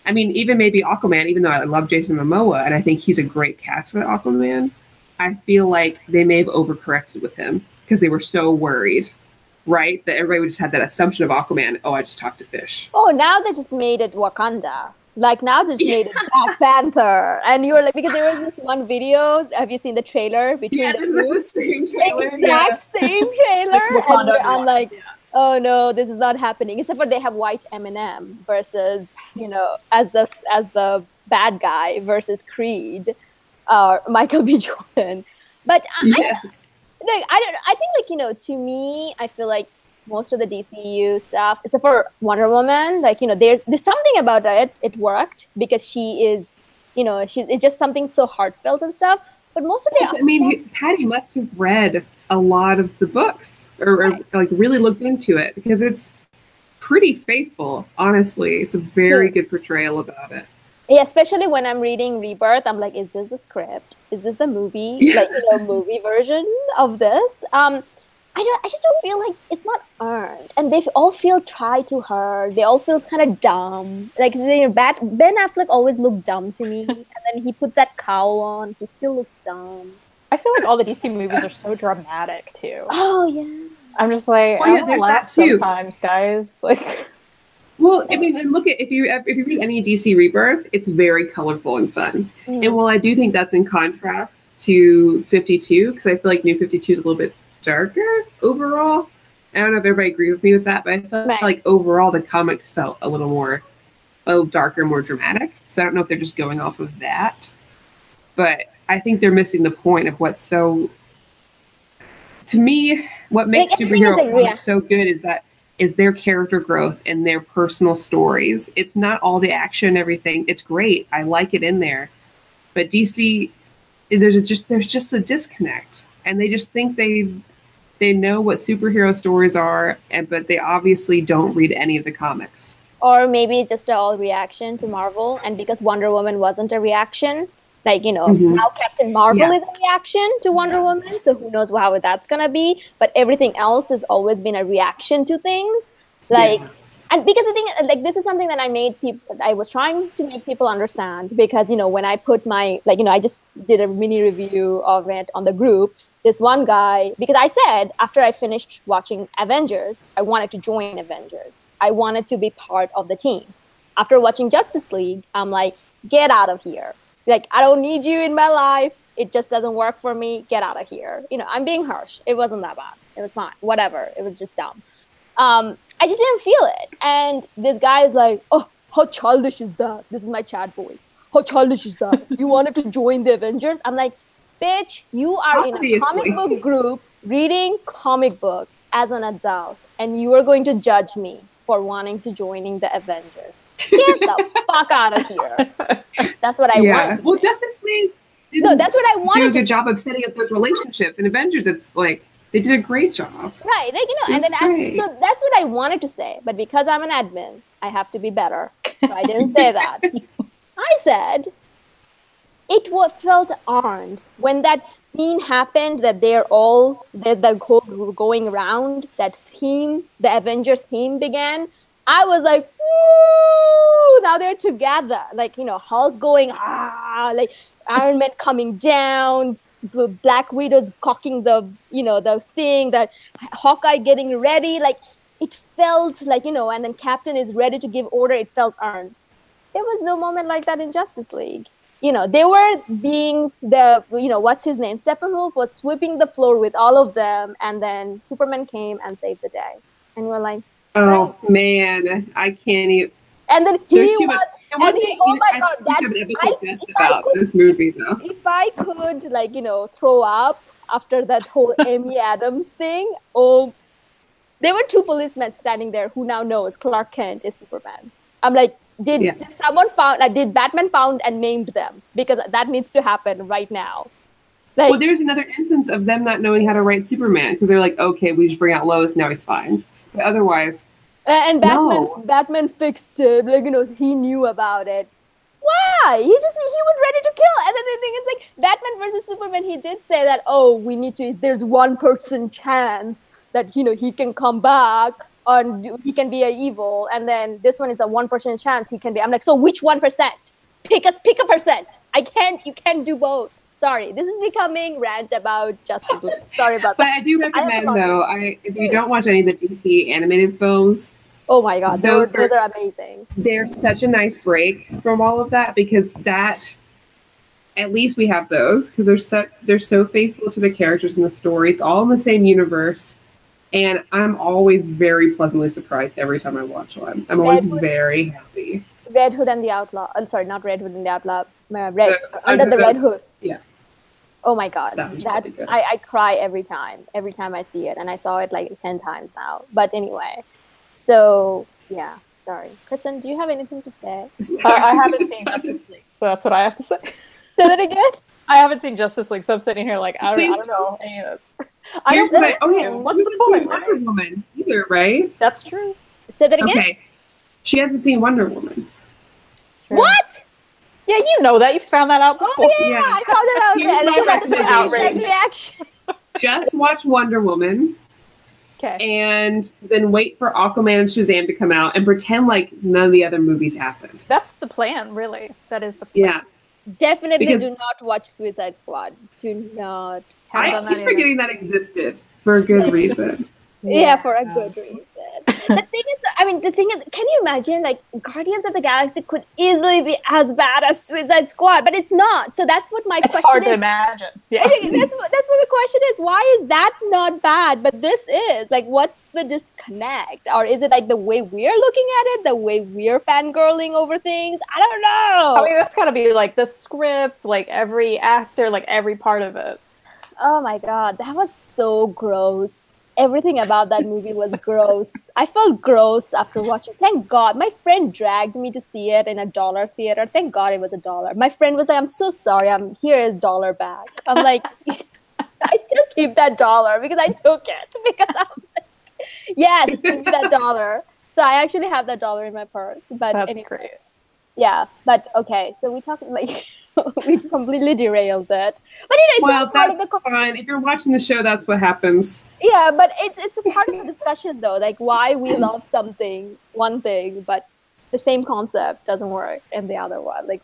I mean, even maybe Aquaman, even though I love Jason Momoa, and I think he's a great cast for Aquaman, I feel like they may have overcorrected with him because they were so worried, right? That everybody would just have that assumption of Aquaman, oh, I just talked to fish. Oh, now they just made it Wakanda. Like, now they just made it Black Panther. And you were like, because there was this one video, have you seen the trailer? Between the same trailer. Same trailer. And I'm like, oh no, this is not happening. Except for they have white Eminem versus, as the bad guy versus Creed, Michael B. Jordan. But yes. I think to me, I feel like most of the DCU stuff, except for Wonder Woman, there's something about it worked because she is, it's just something so heartfelt and stuff. But most of the Patty must have read a lot of the books or like really looked into it because it's pretty faithful. Honestly, it's a very good portrayal about it. Yeah, especially when I'm reading Rebirth, I'm like, is this the script? Is this the movie? Movie version of this? I just don't feel like it's not earned, and they all feel tried to her. They all feel kind of dumb. Like Ben Affleck always looked dumb to me, and then he put that cowl on. He still looks dumb. I feel like all the DC movies are so dramatic too. Oh yeah. I'm just like, there's that too. Sometimes, guys. Like, well, I mean, and look at if you read any DC Rebirth, it's very colorful and fun. And while I do think that's in contrast to 52, because I feel like New 52 is a little bit darker overall. I don't know if everybody agrees with me with that, but I felt like overall the comics felt a little darker, more dramatic. So I don't know if they're just going off of that, but I think they're missing the point of what's so. To me, what makes superhero comics so good is their character growth and their personal stories. It's not all the action and everything. It's great. I like it in there, but DC, there's just a disconnect, and they just think they know what superhero stories are, but they obviously don't read any of the comics. Or maybe just an all reaction to Marvel, and because Wonder Woman wasn't a reaction, now Captain Marvel is a reaction to Wonder Woman, so who knows how that's gonna be. But everything else has always been a reaction to things. And because the thing, this is something that I was trying to make people understand, because, when I put my, I just did a mini review of it on the group. This one guy, because I said after I finished watching Avengers, I wanted to join Avengers. I wanted to be part of the team. After watching Justice League, I'm like, get out of here. Like, I don't need you in my life. It just doesn't work for me. Get out of here. I'm being harsh. It wasn't that bad. It was fine. Whatever. It was just dumb. I just didn't feel it. And this guy is like, oh, how childish is that? This is my chat voice. How childish is that? You wanted to join the Avengers? I'm like, bitch, you are in a comic book group reading comic book as an adult, and you are going to judge me for wanting to joining the Avengers. Get the fuck out of here. That's what I want. Well, Justice League that's what I wanted. Do a good job of setting up those relationships. In Avengers, it's like they did a great job. Right. And then so that's what I wanted to say. But because I'm an admin, I have to be better. So I didn't say that. I said it felt earned when that scene happened, that they're all the whole going around, that theme, the Avengers theme began. I was like, woo! Now they're together. Hulk going, Iron Man coming down, Black Widow's cocking the thing, that Hawkeye getting ready. It felt and then Captain is ready to give order. It felt earned. There was no moment like that in Justice League. They were being what's his name? Steppenwolf was sweeping the floor with all of them, and then Superman came and saved the day. And you were like, oh man, I can't even. And then oh my god, this movie though. If I could throw up, after that whole Amy Adams thing. Oh, there were two policemen standing there who now knows Clark Kent is Superman. I'm like, did someone found? Like, did Batman found and named them? Because that needs to happen right now. Like, well, there's another instance of them not knowing how to write Superman because they're like, okay, we just bring out Lois, now he's fine. But otherwise, and Batman fixed it. Like, he knew about it. Why? He was ready to kill. And then the thing is, like, Batman versus Superman, he did say that, there's 1% chance that, he can come back and he can be an evil. And then this one is a 1% chance he can be. I'm like, so which 1%? Pick a percent. You can't do both. Sorry, this is becoming rant about Justice League. Sorry about that. But I do recommend, if you don't watch any of the DC animated films, oh my God, those are amazing. They're such a nice break from all of that because that, at least we have those because they're so faithful to the characters in the story. It's all in the same universe, and I'm always very pleasantly surprised every time I watch one. I'm always very happy. Red Hood and the Outlaw. I'm sorry, not Red Hood and the Outlaw. Under the Red Hood. Yeah. Oh my God, that really I cry every time I see it, and I saw it like 10 times now. But anyway, so yeah, sorry, Kristen, do you have anything to say? I haven't seen Justice League, so that's what I have to say. Say that again. I haven't seen Justice League, so I'm sitting here like I don't know any of this. What's the point? Wonder Woman either, right? That's true. Say that again. Okay, she hasn't seen Wonder Woman. What? Yeah, you know that. You found that out before. Oh, yeah, I found it out. Here's my recommendation. Reaction. Just watch Wonder Woman. Okay. And then wait for Aquaman and Shazam to come out and pretend like none of the other movies happened. That's the plan, really. That is the plan. Yeah. Definitely do not watch Suicide Squad. Do not. I keep forgetting that existed for a good reason. Yeah, for a good reason. The thing is, can you imagine, like, Guardians of the Galaxy could easily be as bad as Suicide Squad, but it's not. So that's what my question is. It's hard to imagine. Yeah. That's what my question is. Why is that not bad, but this is? Like, what's the disconnect? Or is it, like, the way we're looking at it, the way we're fangirling over things? I don't know. I mean, that's got to be, like, the script, like, every actor, like, every part of it. Oh, my God. That was so gross. Everything about that movie was gross. I felt gross after watching. Thank God. My friend dragged me to see it in a dollar theater. Thank God it was $1. My friend was like, I'm so sorry. Here is $1 back. I'm like, I still keep that $1 because I took it. Because I'm like, yes, give me that $1. So I actually have that $1 in my purse. But that's anyway, great. Yeah, but okay. So we talked like... we completely derailed it, but that's fine. If you're watching the show, that's what happens. Yeah, but it's a part of the discussion, though. Like, why we love one thing, but the same concept doesn't work in the other one. Like,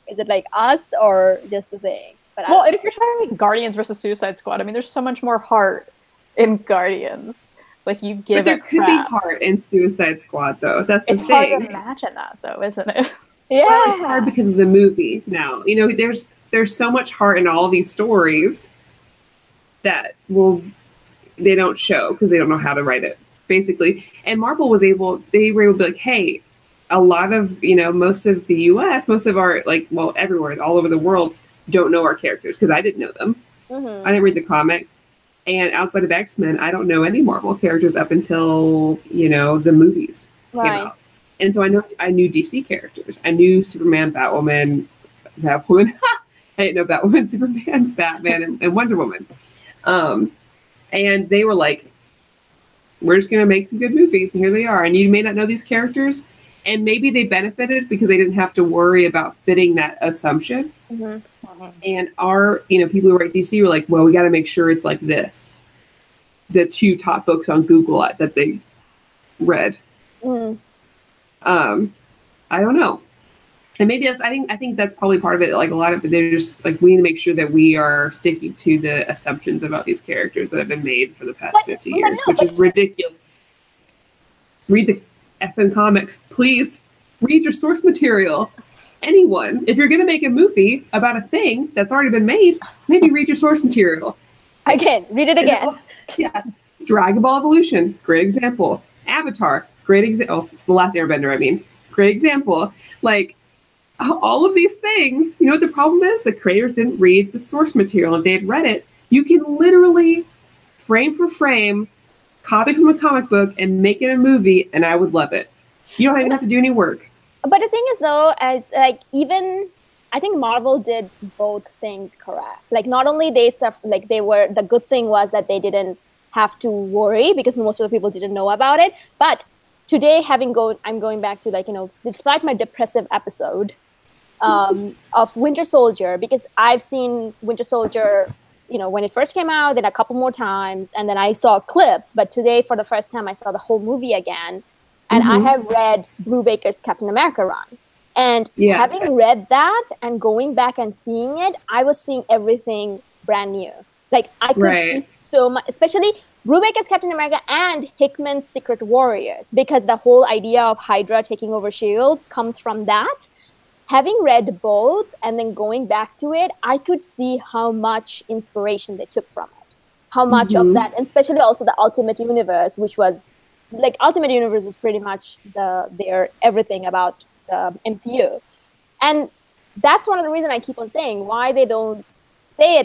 is it like us or just the thing? But if you're talking like Guardians versus Suicide Squad, I mean, there's so much more heart in Guardians. Like, you give. But there could be heart in Suicide Squad, though. That's the thing. It's hard to imagine that, though, isn't it? Yeah, well, it's hard because of the movie. Now, there's so much heart in all these stories that they don't show because they don't know how to write it, basically. And Marvel they were able to be like, hey, a lot of most of the U.S., most of our everywhere, all over the world, don't know our characters because I didn't know them. Mm-hmm. I didn't read the comics, and outside of X-Men, I don't know any Marvel characters up until the movies came out. And so I knew DC characters. I knew Superman, Batwoman. I didn't know Batwoman, Superman, Batman, and Wonder Woman. And they were like, we're just going to make some good movies. And here they are. And you may not know these characters. And maybe they benefited because they didn't have to worry about fitting that assumption. Mm-hmm. And our, people who write DC were like, well, we got to make sure it's like this. The 2 top books on Google that they read. Mm-hmm. I don't know. And maybe I think that's probably part of it. Like, a lot of it, they're just like, we need to make sure that we are sticking to the assumptions about these characters that have been made for the past 50 years, which is ridiculous. Read the effing comics, please. Read your source material. Anyone, if you're going to make a movie about a thing that's already been made, maybe read your source material. Again, read it again. Yeah. Dragon Ball Evolution, great example. Avatar, great example. Oh, The Last Airbender, I mean. Great example. Like, all of these things, what the problem is? The creators didn't read the source material. If they had read it, You can literally, frame for frame, copy from a comic book and make it a movie, and I would love it. You don't even have to do any work. But the thing is, though, it's like even I think Marvel did both things correct. Like not only the good thing was that they didn't have to worry because most of the people didn't know about it. But today, I'm going back to despite my depressive episode of Winter Soldier, because I've seen Winter Soldier, when it first came out, then a couple more times, and then I saw clips. But today, for the first time, I saw the whole movie again. And I have read Brubaker's Captain America run. And having read that and going back and seeing it, I was seeing everything brand new. Like, I could see so much, especially Brubaker's Captain America and Hickman's Secret Warriors, because the whole idea of Hydra taking over S.H.I.E.L.D. comes from that. Having read both and then going back to it, I could see how much inspiration they took from it. How much of that, and especially also the Ultimate Universe, which was Ultimate Universe was pretty much their everything about the MCU. And that's one of the reasons I keep on saying why they don't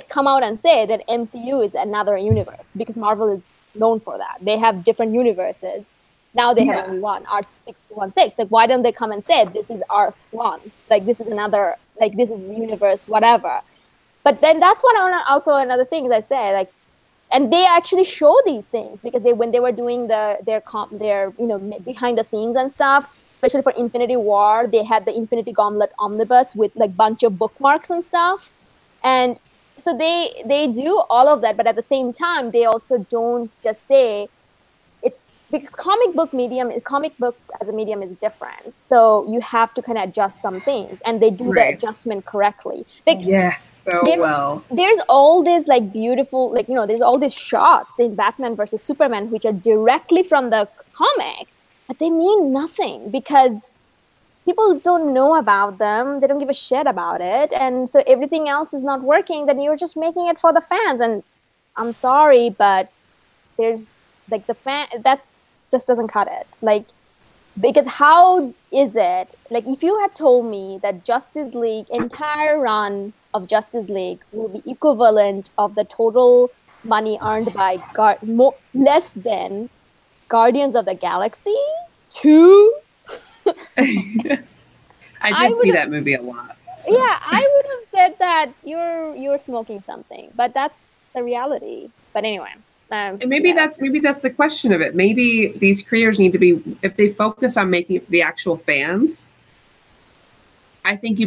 come out and say that MCU is another universe, because Marvel is known for that. They have different universes. Now they have only one, Earth 616. Like, why don't they come and say, this is Earth 1? Like, this is another, this is universe, whatever. But then that's also another thing, as I say, and they actually show these things because when they were doing their behind the scenes and stuff, especially for Infinity War, they had the Infinity Gauntlet Omnibus with bunch of bookmarks and stuff. And so they do all of that, but at the same time, they also don't just say it's because comic book as a medium is different. So you have to kind of adjust some things, and they do the adjustment correctly. There's all this beautiful, there's all these shots in Batman versus Superman, which are directly from the comic, but they mean nothing because people don't know about them. They don't give a shit about it. And so everything else is not working. Then you're just making it for the fans. And I'm sorry, but there's that just doesn't cut it. Because how is it, if you had told me that Justice League, entire run of Justice League will be equivalent of the total money earned by less than Guardians of the Galaxy 2? I did see that movie a lot. So. Yeah, I would have said that you're smoking something, but that's the reality. But anyway. And maybe that's the question of it. Maybe these creators need to be, if they focus on making it for the actual fans, I think you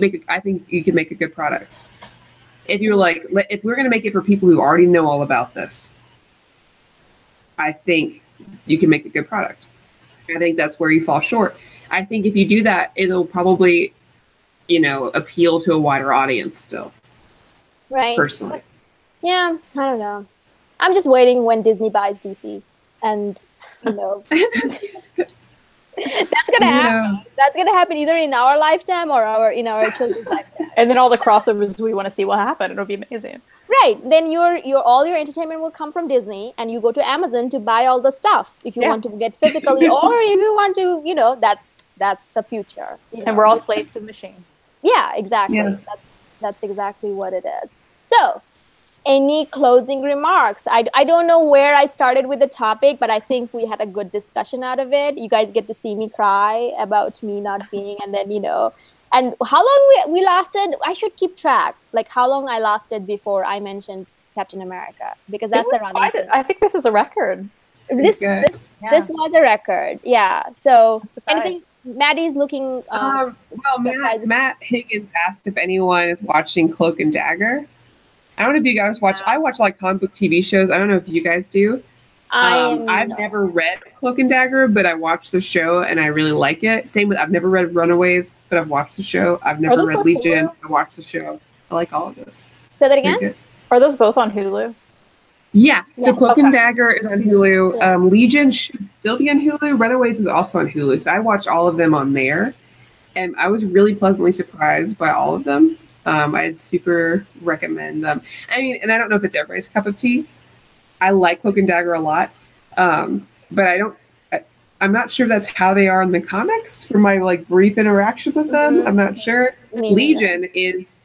can make a good product. If you're if we're going to make it for people who already know all about this, I think you can make a good product. I think that's where you fall short. I think if you do that, it'll probably, appeal to a wider audience still. Right. Personally. Yeah, I don't know. I'm just waiting when Disney buys DC, and that's gonna happen. That's gonna happen either in our lifetime or in our children's lifetime. And then all the crossovers we want to see will happen. It'll be amazing. Right. Then all your entertainment will come from Disney, and you go to Amazon to buy all the stuff if you want to get physically, or if you want to, that's the future. And we're all slaves to the machine. Yeah, exactly. Yeah. That's exactly what it is. So, any closing remarks? I don't know where I started with the topic, but I think we had a good discussion out of it. You guys get to see me cry about me not being, and then, and how long we lasted. I should keep track, how long I lasted before I mentioned Captain America, because that's a running thing. I think this is a record. This was a record. Yeah. So anything, Maddie's looking. Matt Higgins asked if anyone is watching Cloak and Dagger. I don't know if you guys watch. I watch comic book TV shows. I don't know if you guys do. I've never read Cloak and Dagger, but I watched the show and I really like it. Same with I've never read Runaways, but I've watched the show. I've never read Legion. I watched the show. I like all of those. Say that again. Are those both on Hulu? Yeah. So Cloak and Dagger is on Hulu. Yeah. Legion should still be on Hulu. Runaways is also on Hulu. So I watch all of them on there, and I was really pleasantly surprised by all of them. I'd super recommend them. I mean, and I don't know if it's everybody's cup of tea. I like Cloak and Dagger a lot, but I'm not sure that's how they are in the comics. From my brief interaction with them, I'm not sure. Legion is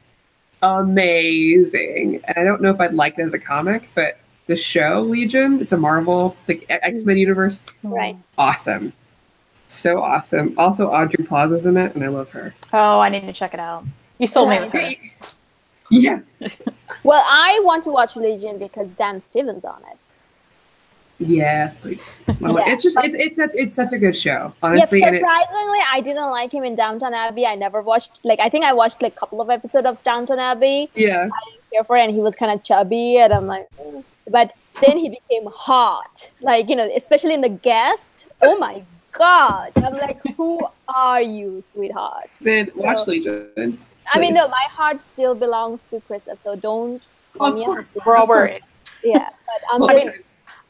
amazing. And I don't know if I'd like it as a comic, but the show Legion, it's a Marvel, like X-Men universe. Right. Awesome. So awesome. Also, Audrey Plaza's in it, and I love her. Oh, I need to check it out. You sold me with her. Yeah. Well, I want to watch Legion because Dan Stevens on it. Yes, please. Well, Yeah, it's such a good show, honestly. Yeah, surprisingly, I didn't like him in Downton Abbey. I never watched, I think I watched like a couple of episodes of Downton Abbey. Yeah. I didn't care for it, and he was kind of chubby, and I'm like, but then he became hot, especially in The Guest. Oh my God. I'm like, who are you, sweetheart? Then watch Legion. I mean, no, my heart still belongs to Krista, so don't call me out. We're all worried. Yeah, but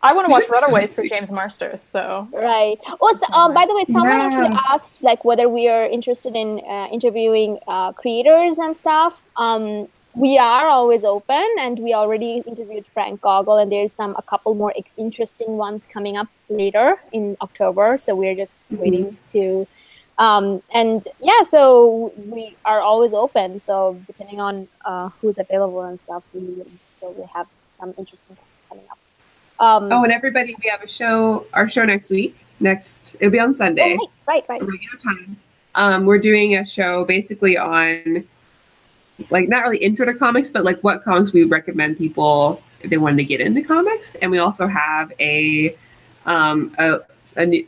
I want to watch Runaways for James Marsters, so. Right. Also, by the way, someone actually asked whether we are interested in interviewing creators and stuff. We are always open, and we already interviewed Frank Goggle, and there's a couple more interesting ones coming up later in October. So we're just waiting to, and yeah, so we are always open. So depending on who's available and stuff, we will have some interesting guests coming up. And everybody, we have our show next week. It'll be on Sunday. Oh, right. Regular time. We're doing a show basically on, not really intro to comics, but what comics we would recommend people if they wanted to get into comics. And we also have a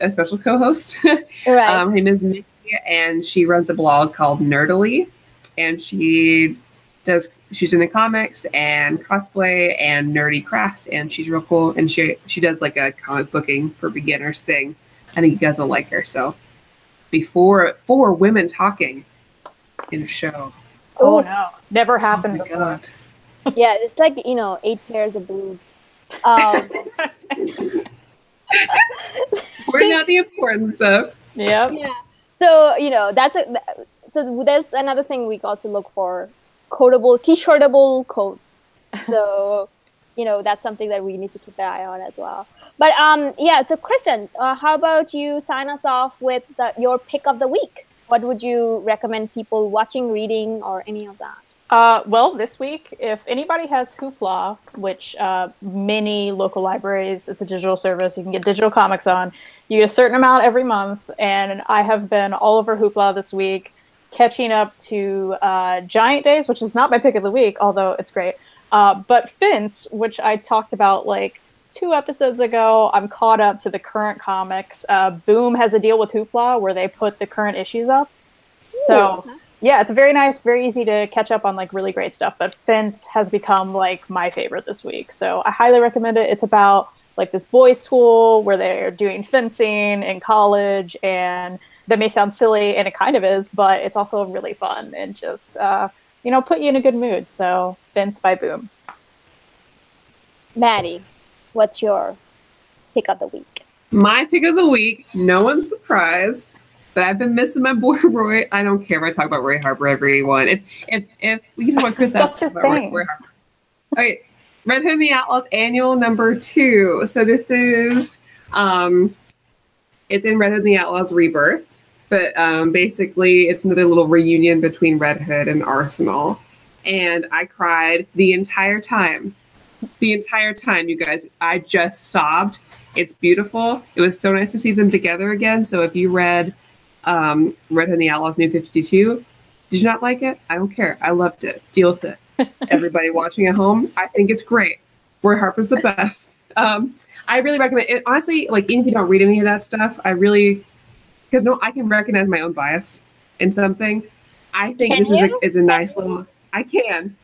special co-host. Right. Her name is Mickey, and she runs a blog called Nerdily, and she's into comics and cosplay and nerdy crafts, and she's real cool. And she does a comic booking for beginners thing. I think you guys will like her. So four women talking in a show. Oh no, never happened before. God. Yeah, it's 8 pairs of boobs. We're not the important stuff. Yep. Yeah. So that's another thing we also look for. Quotable, t-shirtable quotes. So, that's something that we need to keep an eye on as well. But so Kristen, how about you sign us off with your pick of the week? What would you recommend people watching, reading, or any of that? Well, this week, if anybody has Hoopla, which many local libraries, it's a digital service, you can get digital comics on. You get a certain amount every month, and I have been all over Hoopla this week, catching up to Giant Days, which is not my pick of the week, although it's great. But Fence, which I talked about 2 episodes ago, I'm caught up to the current comics. Boom has a deal with Hoopla where they put the current issues up. So yeah, it's very nice, very easy to catch up on really great stuff. But Fence has become my favorite this week. So I highly recommend it. It's about this boys' school where they're doing fencing in college, and that may sound silly, and it kind of is, but it's also really fun and just, put you in a good mood. So, Fence by Boom. Maddie, what's your pick of the week? My pick of the week, no one's surprised, but I've been missing my boy Roy. I don't care if I talk about Roy Harper, everyone. If we can talk about Chris Evans, about Roy Harper. All right, Red Hood and the Outlaws Annual number 2. So this is, it's in Red Hood and the Outlaws Rebirth. But basically, it's another little reunion between Red Hood and Arsenal. And I cried the entire time. The entire time, you guys. I just sobbed. It's beautiful. It was so nice to see them together again. So if you read Red Hood and the Outlaws New 52, did you not like it? I don't care. I loved it. Deal with it. Everybody watching at home, I think it's great. Roy Harper's the best. I really recommend it. Honestly, even if you don't read any of that stuff, because I can recognize my own bias in something. I think this is a nice little. I can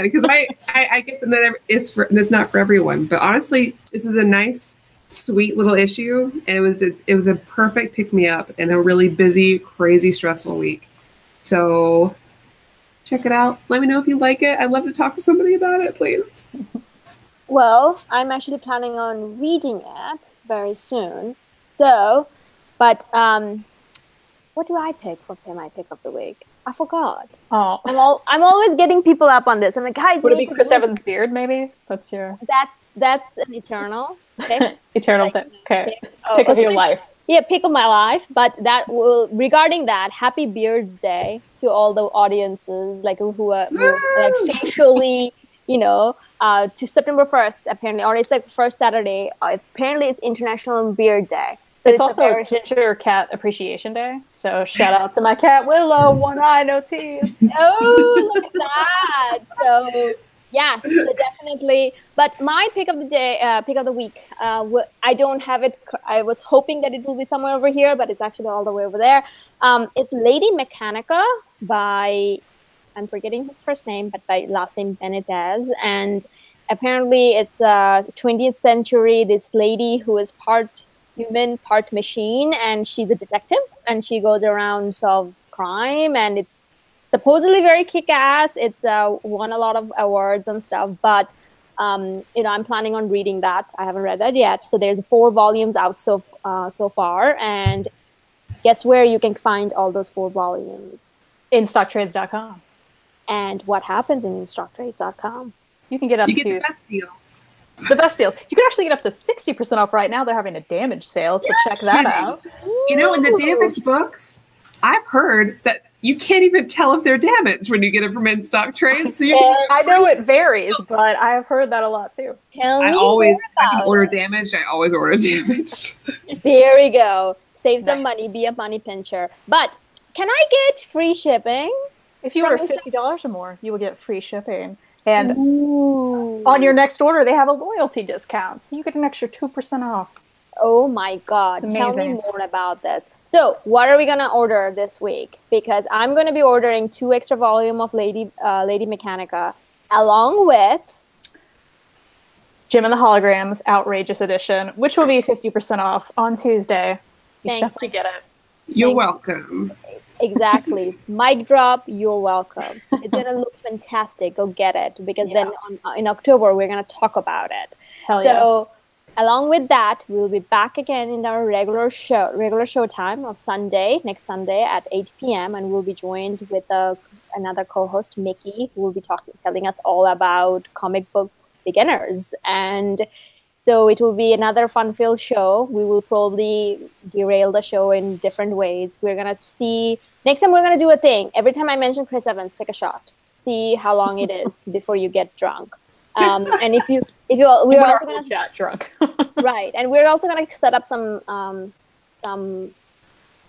because I get that it's not for everyone. But honestly, this is a nice, sweet little issue, and it was a perfect pick me up in a really busy, crazy, stressful week. So check it out. Let me know if you like it. I'd love to talk to somebody about it, please. Well, I'm actually planning on reading it very soon. So. But what do I pick for my pick of the week? I forgot. Oh, I'm always getting people up on this. I'm like, guys, would it be Chris Evans' beard? Maybe that's an Eternal. Okay. Eternal. Okay. Pick of your life. pick of my life. But that will, regarding that, happy Beards Day to all the audiences, like who are like facially, to September 1st, apparently, or it's like first Saturday. Apparently, it's International Beard Day. So it's also Ginger Cat Appreciation Day. So shout out to my cat Willow, one eye, no teeth. Oh, look at that! So yes, so definitely. But my pick of the day, pick of the week, I don't have it. I was hoping that it will be somewhere over here, but it's actually all the way over there. It's Lady Mechanica by, I'm forgetting his first name, but by last name Benitez. And apparently it's 20th century, this lady who is part human, part machine, and she's a detective, and she goes around solve crime, and it's supposedly very kick-ass. It's won a lot of awards and stuff, but I'm planning on reading that. I haven't read that yet. So there's 4 volumes out so far, and guess where you can find all those 4 volumes? InStockTrades.com. And what happens in InStockTrades.com? You can get up to the best deals. The best deals. You can actually get up to 60% off right now. They're having a damage sale, so check that out. In the damaged books, I've heard that you can't even tell if they're damaged when you get it from In Stock Trade. So I know it varies, but I have heard that a lot too. I can order damaged. I always order damaged. There we go. Save some money. Be a money pincher. But can I get free shipping? If you order $50 or more, you will get free shipping. And on your next order, they have a loyalty discount. So you get an extra 2% off. Oh my God. Tell me more about this. So what are we going to order this week? Because I'm going to be ordering 2 extra volume of Lady Mechanica along with Jim and the Holograms Outrageous Edition, which will be 50% off on Tuesday. You should definitely get it. You're welcome. Exactly. Mic drop, you're welcome. It's going to look fantastic. Go get it. Because then in October, we're going to talk about it. Hell yeah. So along with that, we'll be back again in our regular show time of next Sunday at 8 p.m. And we'll be joined with another co-host, Mickey, who will be telling us all about comic book beginners. And so it will be another fun-filled show. We will probably derail the show in different ways. We're going to see... Next time, we're going to do a thing. Every time I mention Chris Evans, take a shot. See how long it is before you get drunk. And if you we're also going to get drunk. Right. And we're also going to set up some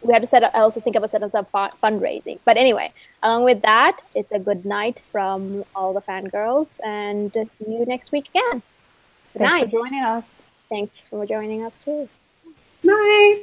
we had to also think of setting up fundraising. But anyway, along with that, it's a good night from all the fangirls, and see you next week again. Good night. Thanks for joining us. Thanks for joining us too. Night.